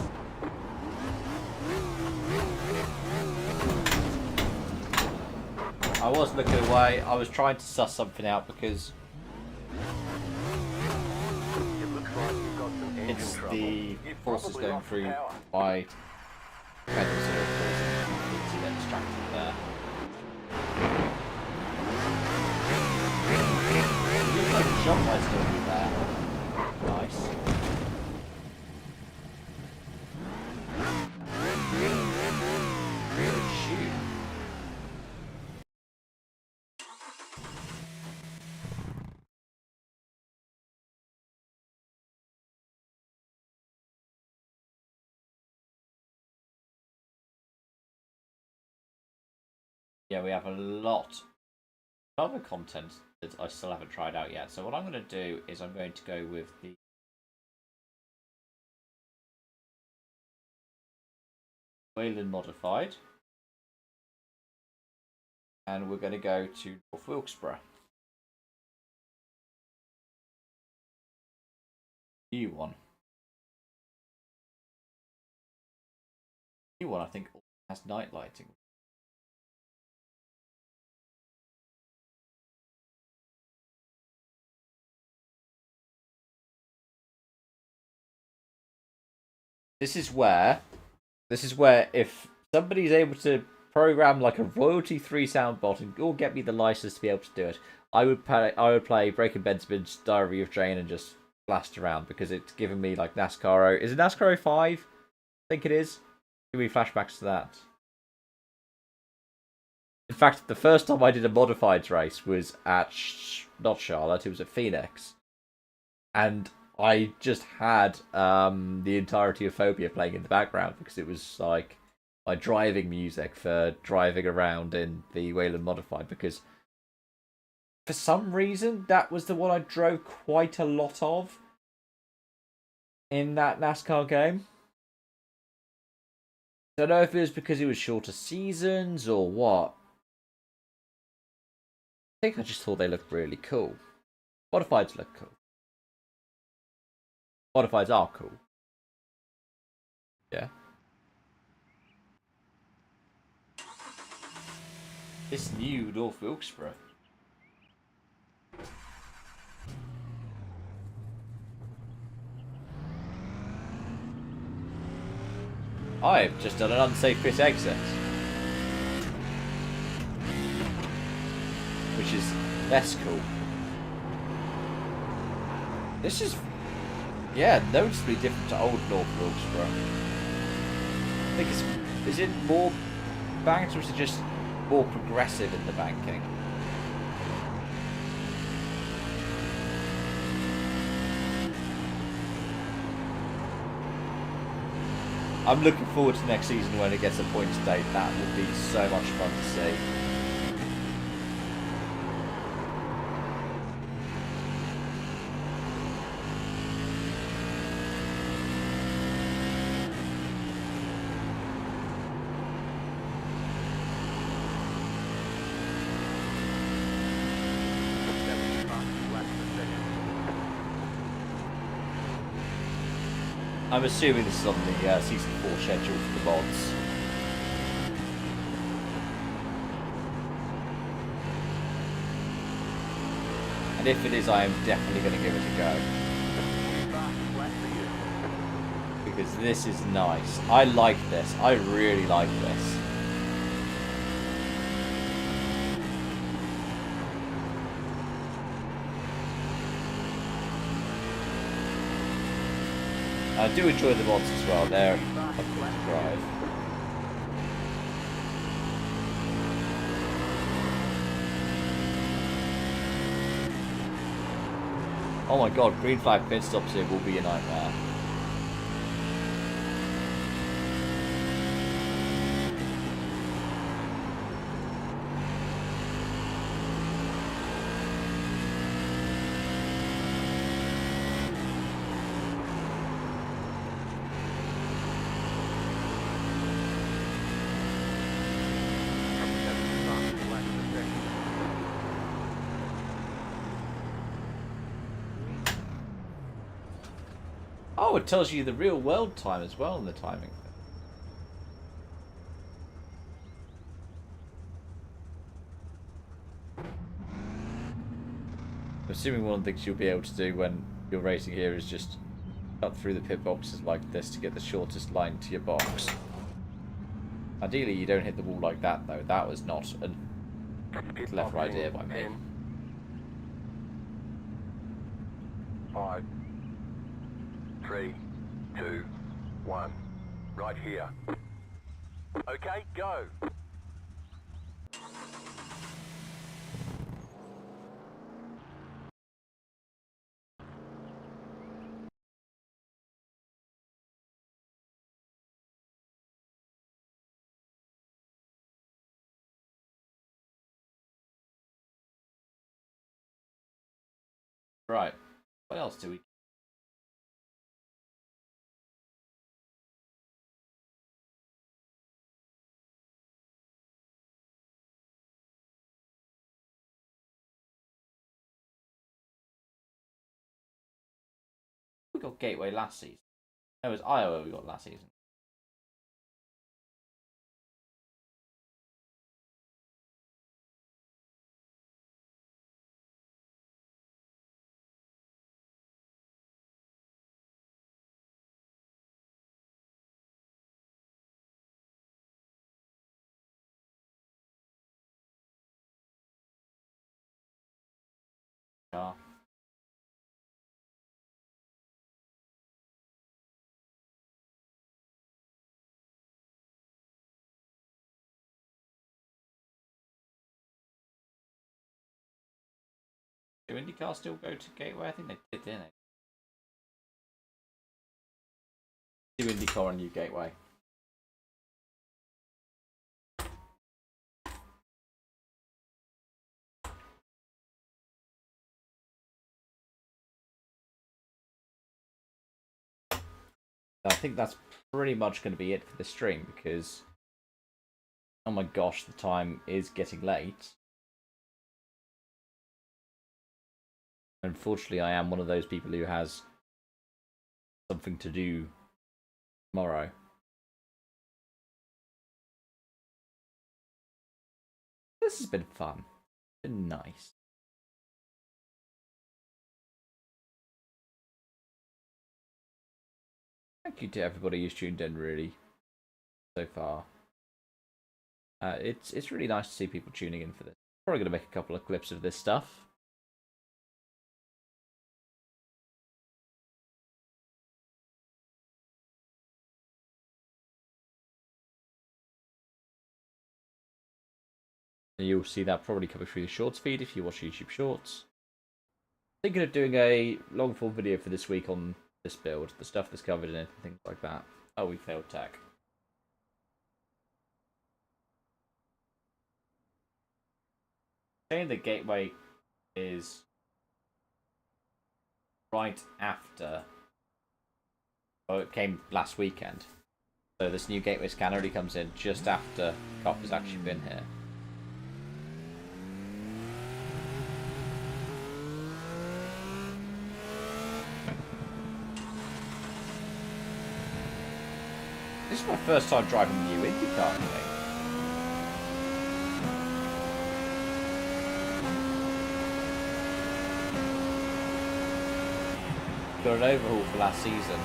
I was looking away. I was trying to suss something out because It looks like you've got some engine it's trouble. the You've forces probably going lost through power. my pedals that are causing me to get distracted there. Looks like a jump light's still be there. Nice. Good shoot. Yeah, we have a lot of other content that I still haven't tried out yet. So what I'm going to do is I'm going to go with the Wayland Modified. And we're going to go to North Wilkesboro. New one. New one, I think, has night lighting. This is where if somebody's able to program like a royalty-free soundbot and or get me the license to be able to do it, I would play Breaking Benjamin's Diary of Jane and just blast around because it's giving me like NASCAR. Is it NASCAR 05? I think it is. Give me flashbacks to that. In fact, the first time I did a modifieds race was at not Charlotte, it was at Phoenix, and I just had the entirety of Phobia playing in the background because it was like my driving music for driving around in the Wayland Modified, because for some reason that was the one I drove quite a lot of in that NASCAR game. I don't know if it was because it was shorter seasons or what. I think I just thought they looked really cool. Modifieds look cool. Modifieds are cool. Yeah. This new North Wilkesboro. I've just done an unsafe pit exit. Which is less cool. This is, yeah, noticeably different to old North Wilkesboro. I think is it more banked or is it just more progressive in the banking? I'm looking forward to next season when it gets a points date. That would be so much fun to see. I'm assuming this is on the Season 4 schedule for the mods. And if it is, I am definitely going to give it a go. Because this is nice. I like this. I really like this. I do enjoy the mods as well. They're fun to drive. Oh my god, green flag pit stops here will be a nightmare. Oh, it tells you the real world time as well in the timing. I'm assuming one of the things you'll be able to do when you're racing here is just cut through the pit boxes like this to get the shortest line to your box. Ideally, you don't hit the wall like that, though. That was not a clever idea by me. 10, 5, 3, 2, 1. Right here. Okay, go. Right. What else do we... We got Gateway last season. No, it was Iowa we got last season. Car. Do IndyCar still go to Gateway? I think they did, didn't they? Do IndyCar and New Gateway. I think that's pretty much going to be it for the stream because, oh my gosh, the time is getting late. Unfortunately, I am one of those people who has something to do tomorrow. This has been fun. It's been nice. Thank you to everybody who's tuned in, really, so far. It's really nice to see people tuning in for this. Probably going to make a couple of clips of this stuff. And you'll see that probably coming through the shorts feed if you watch YouTube Shorts. Thinking of doing a long form video for this week on this build, the stuff that's covered in it and things like that. Oh, we failed tech. Saying the Gateway is right after. Oh, it came last weekend. So this new Gateway scanner only comes in just after COP has actually been here. This is my first time driving the new IndyCar, I think. Got an overhaul for last season.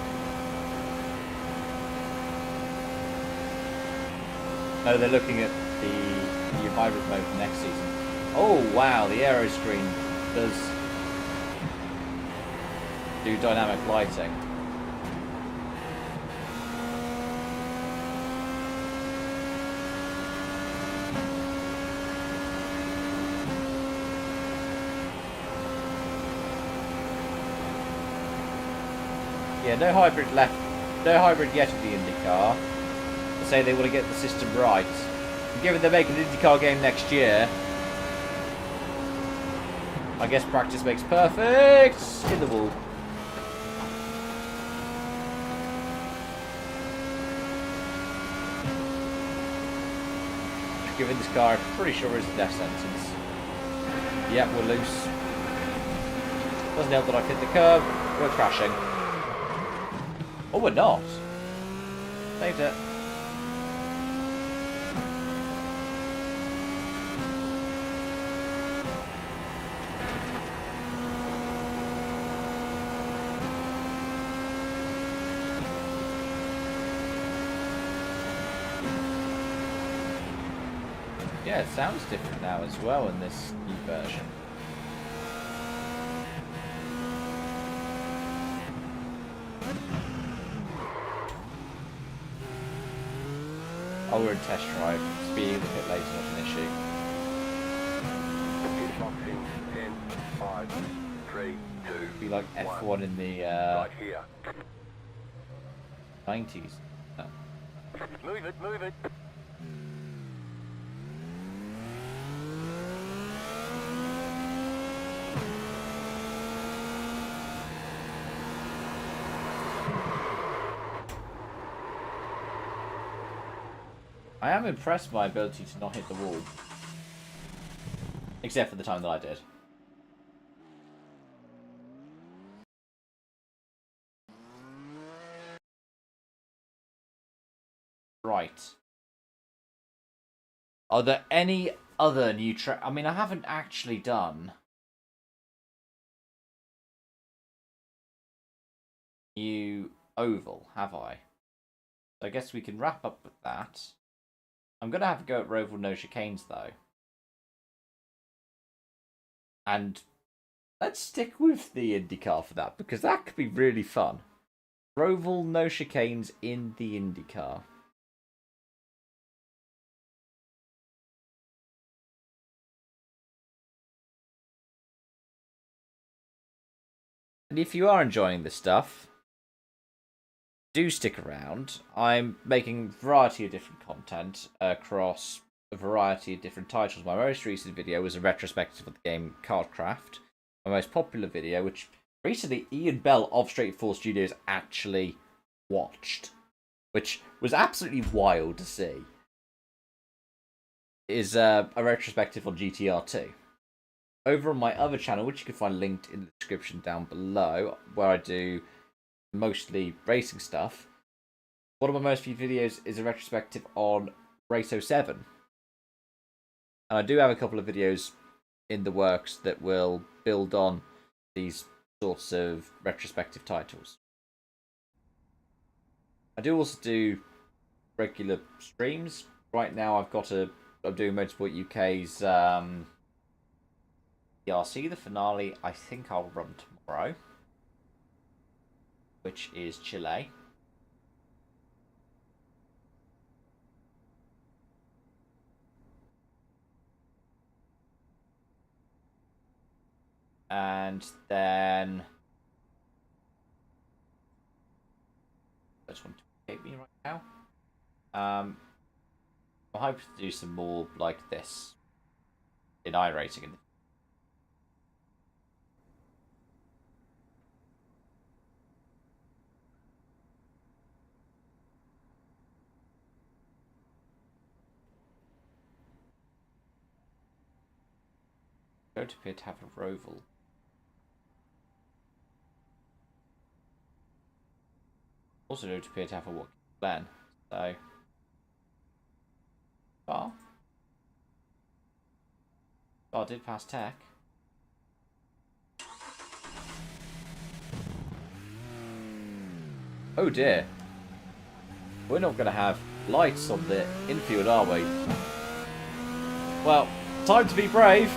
No, they're looking at the new hybrid mode for next season. Oh wow, the aero screen does do dynamic lighting. Yeah, no hybrid left. No hybrid yet of the IndyCar. They say they want to get the system right. And given they're making an IndyCar game next year, I guess practice makes perfect. In the wall. Given this car, I'm pretty sure it's a death sentence. Yep, we're loose. Doesn't help that I've hit the curb. We're crashing. Oh, we're not. Saved it. Yeah, it sounds different now as well in this new version. Oh, we're in test drive. Speeding a bit later, not an issue. It's locked in 10, 5, 3, 2, Be like F1 1. in the Right here. 90s. No. Move it, move it. I am impressed by my ability to not hit the wall. Except for the time that I did. Right. Are there any other new I mean, I haven't actually done new oval, have I? So I guess we can wrap up with that. I'm going to have a go at Roval No Chicanes, though. And let's stick with the IndyCar for that, because that could be really fun. Roval No Chicanes in the IndyCar. And if you are enjoying this stuff, do stick around. I'm making a variety of different content across a variety of different titles. My most recent video was a retrospective of the game Cardcraft. My most popular video, which recently Ian Bell of Straight 4 Studios actually watched, which was absolutely wild to see, is a retrospective on GTR 2. Over on my other channel, which you can find linked in the description down below, where I do mostly racing stuff, one of my most viewed videos is a retrospective on Race 07. And I do have a couple of videos in the works that will build on these sorts of retrospective titles. I do also do regular streams. Right now I'm doing Motorsport UK's DRC, the finale. I think I'll run tomorrow, which is Chile. And then I just want to escape me right now. I'm hoping to do some more like this in iRacing in the don't appear to have a roval. Also don't appear to have a working plan. So I did pass tech. Oh dear. We're not going to have lights on the infield, are we? Well, time to be brave.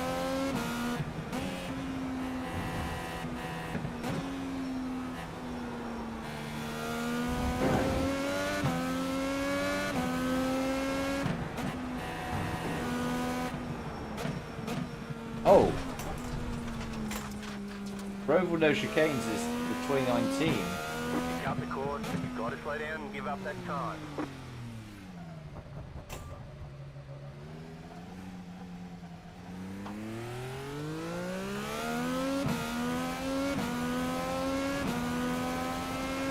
Oh. Roval No Chicanes is the 2019. You got the course, but you've got to slow down and give up that time.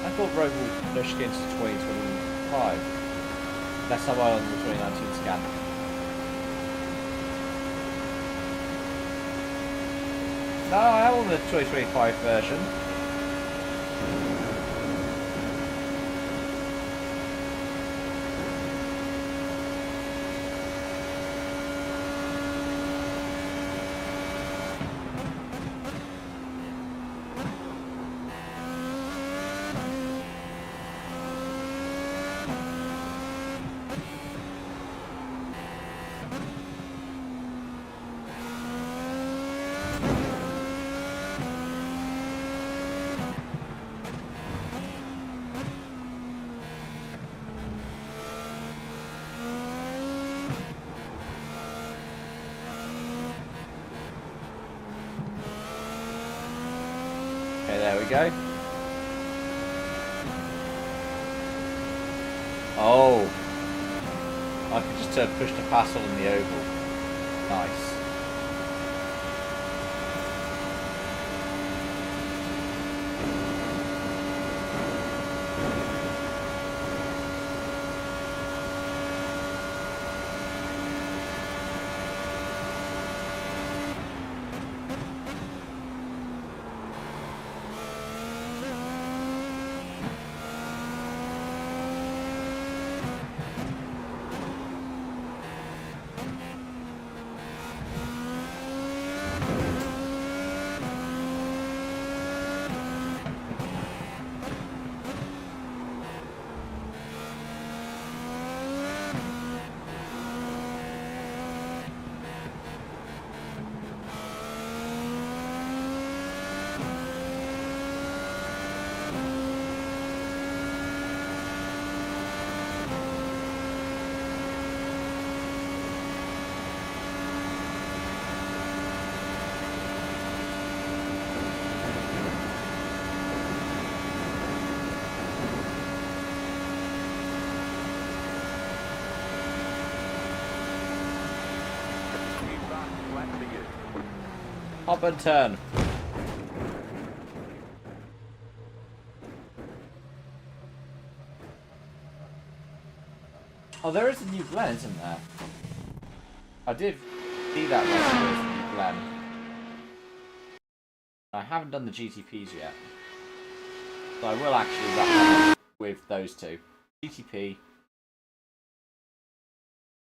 I thought Roval No Chicanes is 2025. That's how I on the 2019 scan. No, I am on the 2025 version. we go. Oh. I can just push to pass on the oval. Nice. Hop and turn. Oh, there is a new Glen, isn't there? I did see that one. There's a new Glen. I haven't done the GTPs yet. So I will actually wrap up with those two. GTP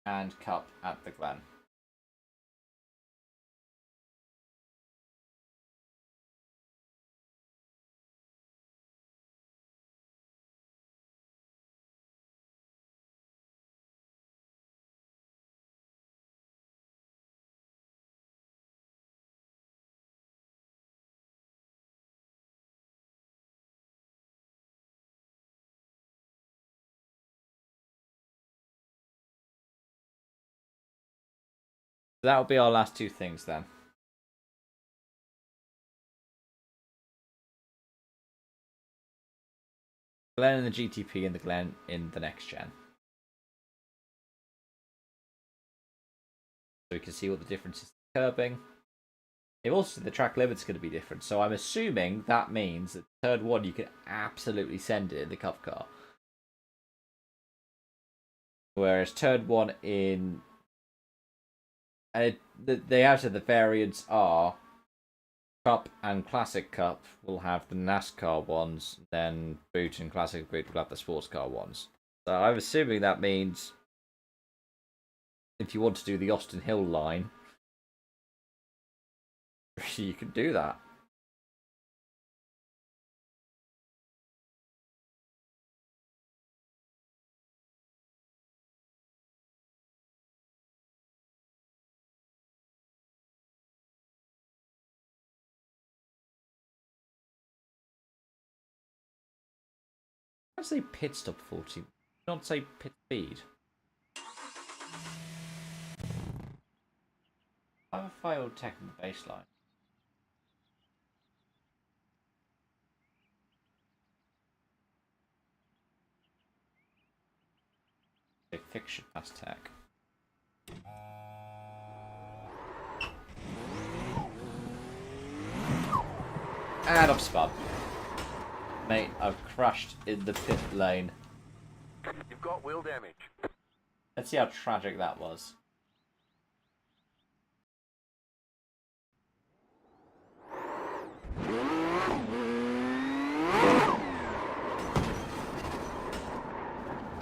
and Cup at the Glen. That'll be our last two things then. Glen in the GTP and the Glen in the next gen. So we can see what the difference is in curbing. They've also said the track limit's going to be different, so I'm assuming that means that turn one you can absolutely send it in the Cup car. Whereas turn one in... And they have said the variants are Cup and Classic Cup will have the NASCAR ones, then Boot and Classic Boot will have the sports car ones. So I'm assuming that means if you want to do the Austin Hill line, you can do that. I say pit stop 40. Don't say pit speed. I have a failed tech in the baseline. A fiction past tech. And I've spun. Mate, I've crashed in the pit lane. You've got wheel damage. Let's see how tragic that was.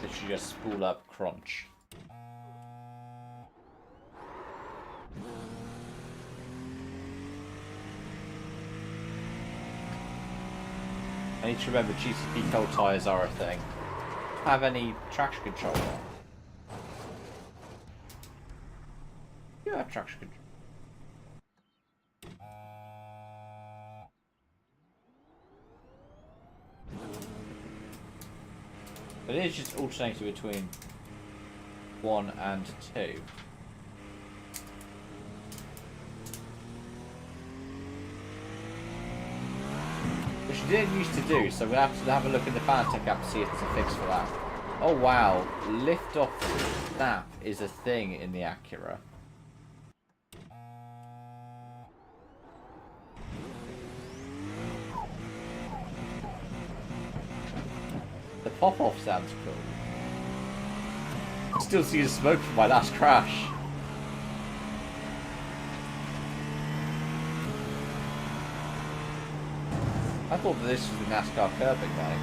Literally just spool up crunch. I need to remember GCP cold tyres are a thing. Have any traction control on? You have traction control. But it is just alternating between 1 and 2. Which she didn't used to do, so we'll have to have a look in the Fanatec app to see if there's a fix for that. Oh wow, lift off snap is a thing in the Acura. The pop-off sounds cool. Still see the smoke from my last crash. I thought that this was the NASCAR curbing though.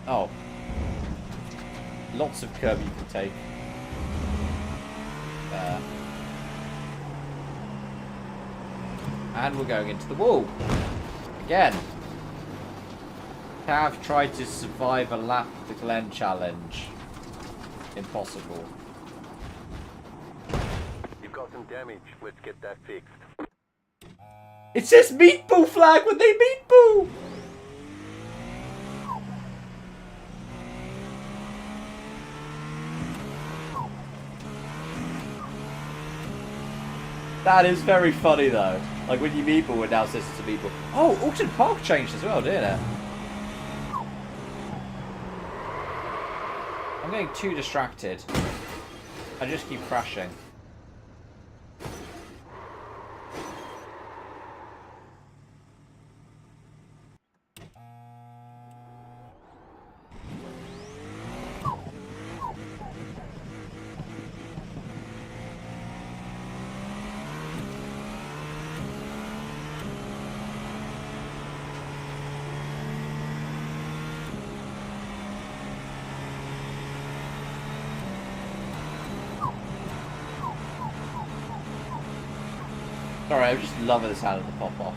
Oh. Lots of curb you can take. There. And we're going into the wall. Again. Cav tried to survive a lap of the Glen challenge. Impossible. You've got some damage. Let's get that fixed. It says meatball flag when they meatball! That is very funny though. Like when you meatball, it now says it's a meatball. Oh, Alton Park changed as well, didn't it? I'm getting too distracted. I just keep crashing. Sorry, I'm just loving the sound of the pop-off.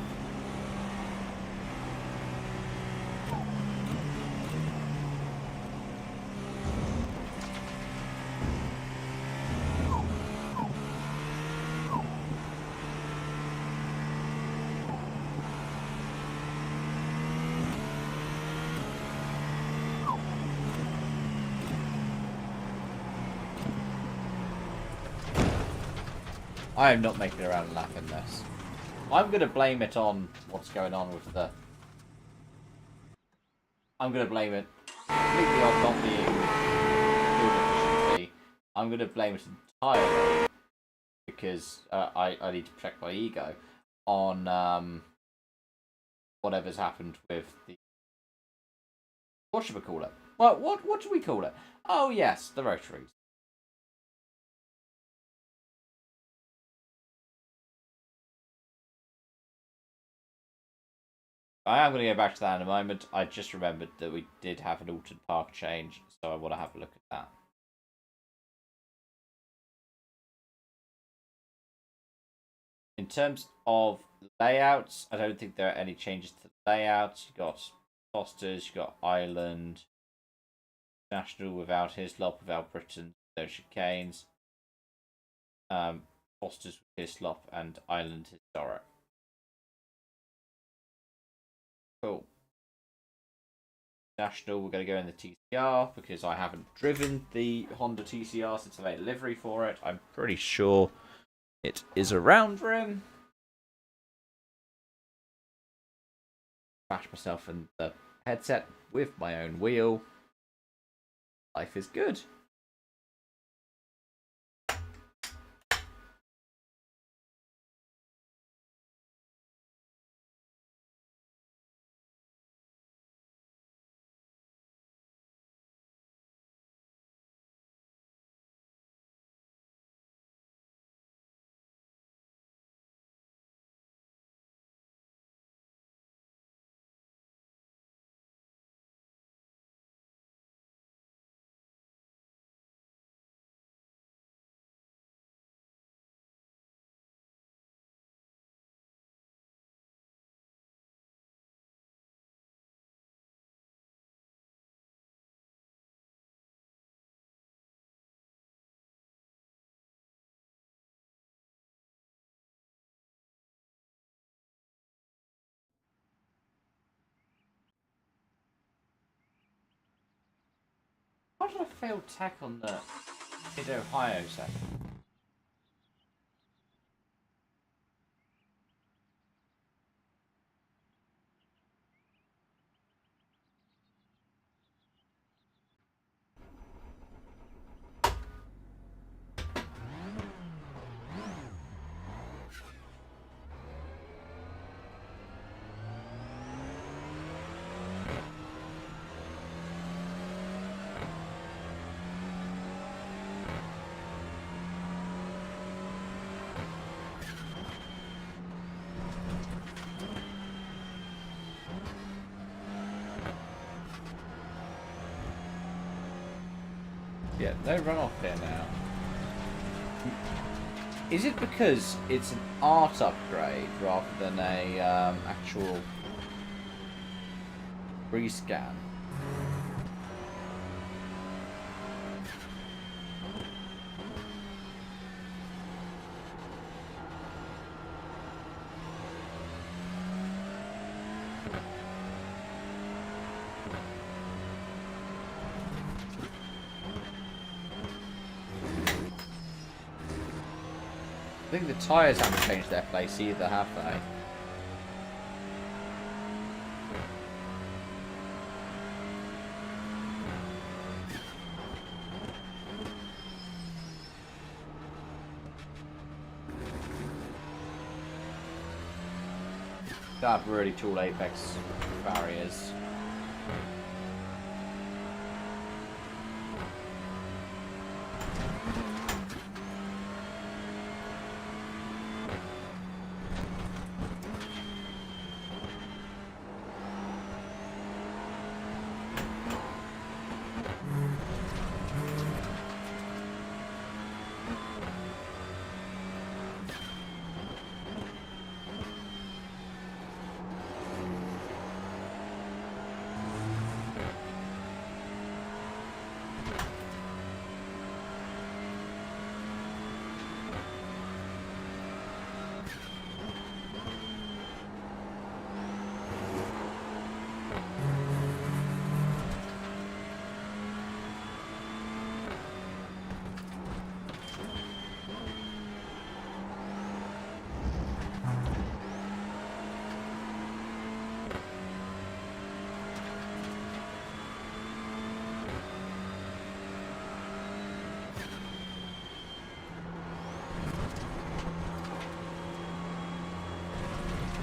I am not making around a lap in this. I'm going to blame it on what's going on with the... I'm going to blame it completely on not being fuel efficiency. I'm going to blame it entirely because I need to protect my ego on whatever's happened with the... What should we call it? Well, what do we call it? Oh yes, the rotaries. I am going to go back to that in a moment. I just remembered that we did have an Alton Park change, so I want to have a look at that. In terms of layouts, I don't think there are any changes to the layouts. You've got Foster's, you've got Island, National without Hislop, without Britain, no chicanes. Foster's with Hislop, and Island Historic. Cool. National, we're going to go in the TCR because I haven't driven the Honda TCR since I made a livery for it. I'm pretty sure it is a round rim. Bash myself in the headset with my own wheel. Life is good. How did I fail tech on the Mid-Ohio section? Yeah, no runoff here now. Is it because it's an art upgrade rather than a actual rescan? I think the tyres haven't changed their place either, have they? They have really tall apex barriers.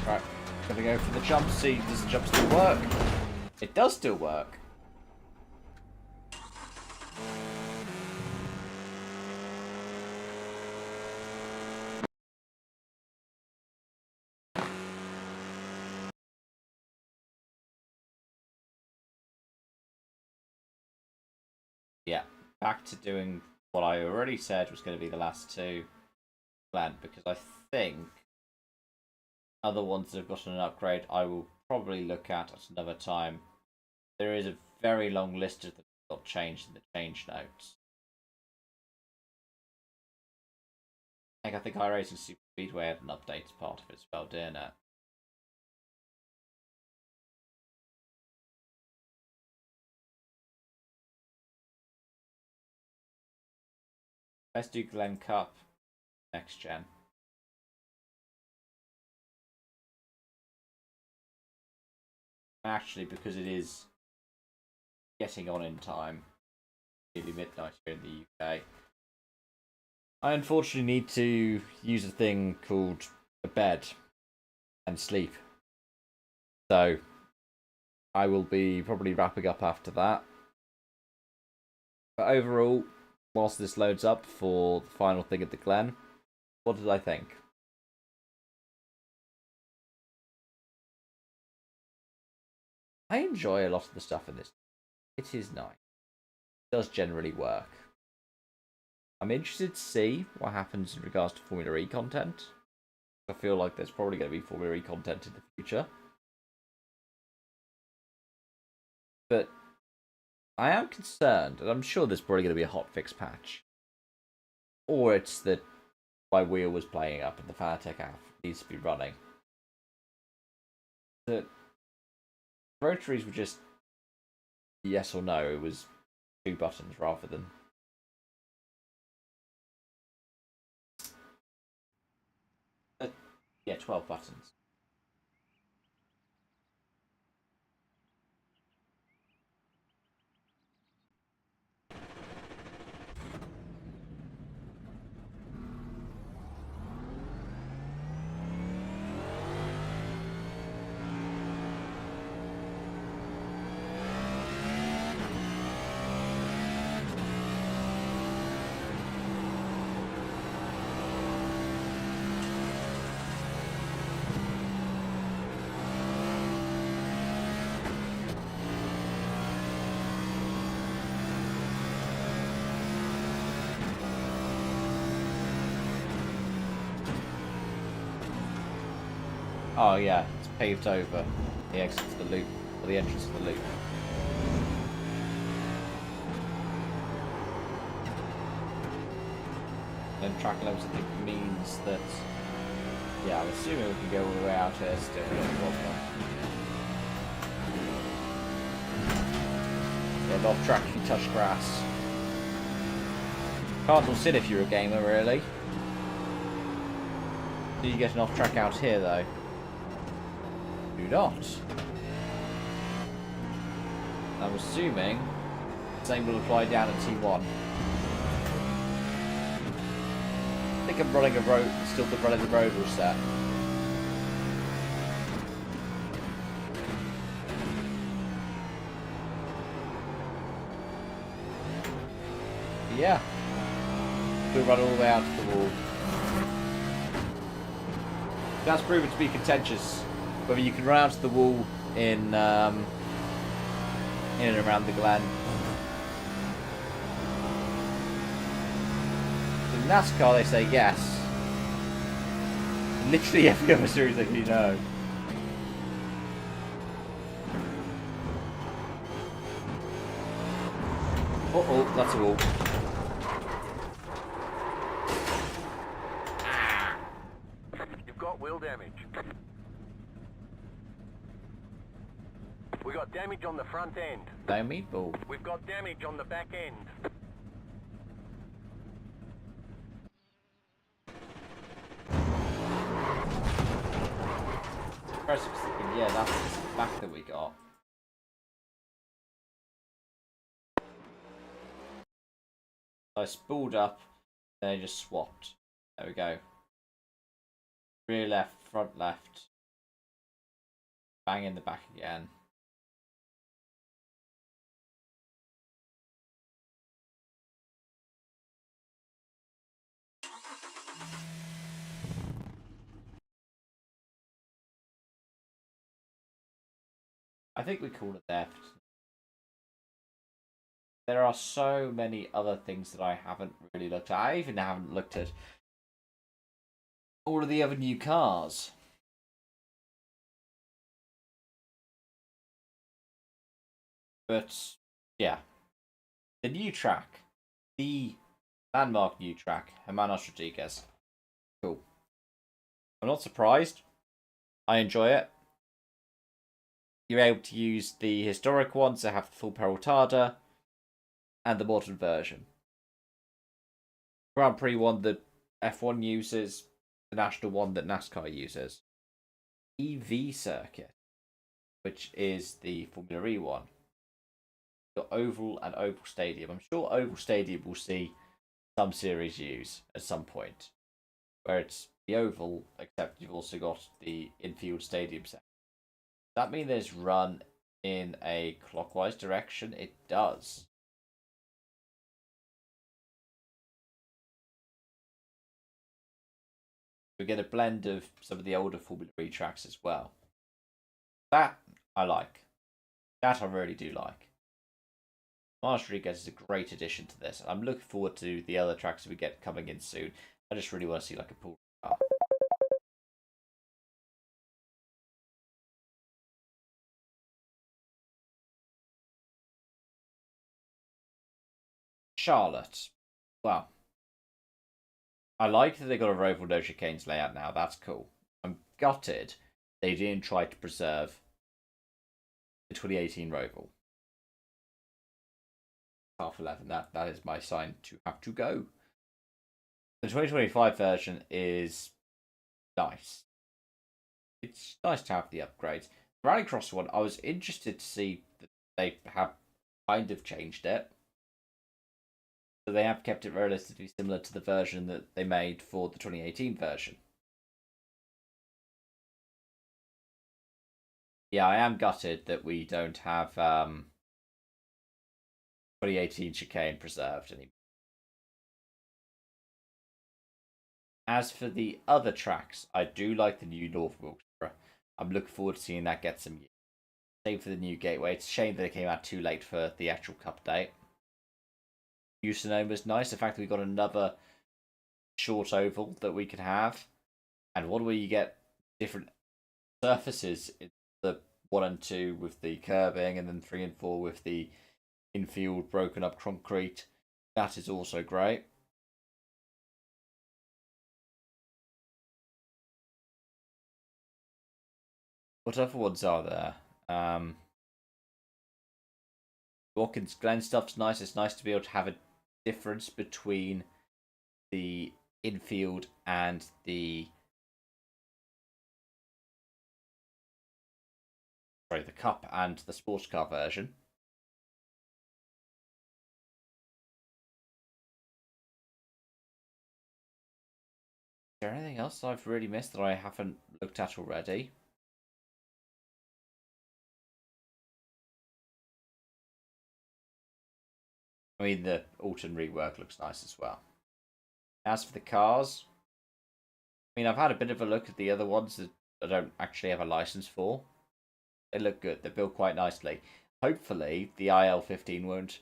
Right, gonna go for the jump. See, does the jump still work? It does still work. Yeah, back to doing what I already said was going to be the last two planned, because I think other ones that have gotten an upgrade I will probably look at another time. There is a very long list of them that got changed in the change notes. I think iRacing Super Speedway had an update as part of it as well, didn't it? Let's do Glen Cup next gen. Actually, because it is getting on in time, nearly midnight here in the UK, I unfortunately need to use a thing called a bed and sleep. So I will be probably wrapping up after that. But overall, whilst this loads up for the final thing at the Glen, what did I think? I enjoy a lot of the stuff in this. It is nice. It does generally work. I'm interested to see what happens in regards to Formula E content. I feel like there's probably going to be Formula E content in the future. But I am concerned, and I'm sure there's probably going to be a hotfix patch. Or it's that my wheel was playing up and the Fanatec app needs to be running. The rotaries were just yes or no. It was 2 buttons rather than... yeah, 12 buttons. Oh yeah, it's paved over the exit to the loop, or the entrance to the loop. Then track levels, I think, means that... yeah, I'm assuming we can go all the way out here still. Yeah, off track if you touch grass. Cardinal Sin if you're a gamer, really. Do you get an off track out here, though? Do not. I'm assuming the same will apply down at T1. I think I'm running a road, still running the road rule set. Yeah. We'll run all the way out to the wall. That's proven to be contentious. Whether you can run out to the wall in and around the Glen. In NASCAR, they say yes. Literally every other series that you know. Uh-oh, that's a wall. You've got wheel damage. We got damage on the front end. No meatball. We've got damage on the back end. Yeah, that's the back that we got. I spooled up, then I just swapped. There we go. Rear left, front left. Bang in the back again. I think we call it theft. There are so many other things that I haven't really looked at. I even haven't looked at all of the other new cars. But, yeah. The new track. The landmark new track. Hermanos Rodriguez. Cool. I'm not surprised. I enjoy it. You're able to use the historic ones that have the full Peraltada and the modern version. Grand Prix one that F1 uses, the national one that NASCAR uses. EV circuit, which is the Formula E one. You've got Oval and Oval Stadium. I'm sure Oval Stadium will see some series use at some point, where it's the Oval, except you've also got the infield stadium set. Does that mean there's run in a clockwise direction? It does. We get a blend of some of the older Formula E tracks as well. That I like. That I really do like. Hermanos Rodriguez is a great addition to this. I'm looking forward to the other tracks we get coming in soon. I just really want to see like a pool car. Charlotte. Well, I like that they got a Roval no chicanes layout now. That's cool. I'm gutted they didn't try to preserve the 2018 Roval. 11. That is my sign to have to go. The 2025 version is nice. It's nice to have the upgrades. The Rallycross one, I was interested to see that they have kind of changed it. So they have kept it relatively similar to the version that they made for the 2018 version. Yeah, I am gutted that we don't have 2018 chicane preserved anymore. As for the other tracks, I do like the new North Wilkesboro. I'm looking forward to seeing that get some use. Same for the new Gateway. It's a shame that it came out too late for the actual Cup date. New Sonoma's nice. The fact that we got another short oval that we could have. And one where you get different surfaces in the 1 and 2 with the curbing, and then 3 and 4 with the infield broken up concrete. That is also great. What other ones are there? Watkins Glen stuff's nice. It's nice to be able to have a difference between the infield and the Cup and the sports car version. Is there anything else I've really missed that I haven't looked at already? I mean, the Alton rework looks nice as well. As for the cars, I mean, I've had a bit of a look at the other ones that I don't actually have a license for. They look good. They're built quite nicely. Hopefully, the IL-15 won't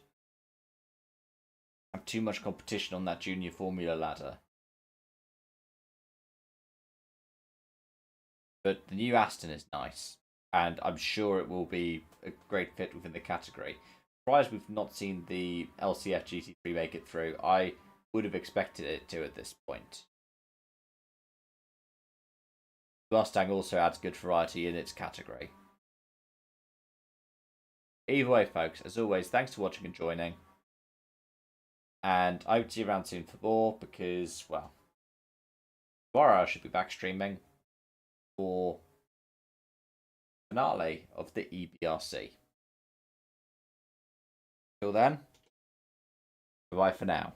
have too much competition on that junior formula ladder. But the new Aston is nice, and I'm sure it will be a great fit within the category. Surprised we've not seen the LCF GT3 make it through. I would have expected it to at this point. Mustang also adds good variety in its category. Either way, folks, as always, thanks for watching and joining. And I hope to see you around soon for more because, well, tomorrow I should be back streaming for finale of the EBRC. Till then, bye for now.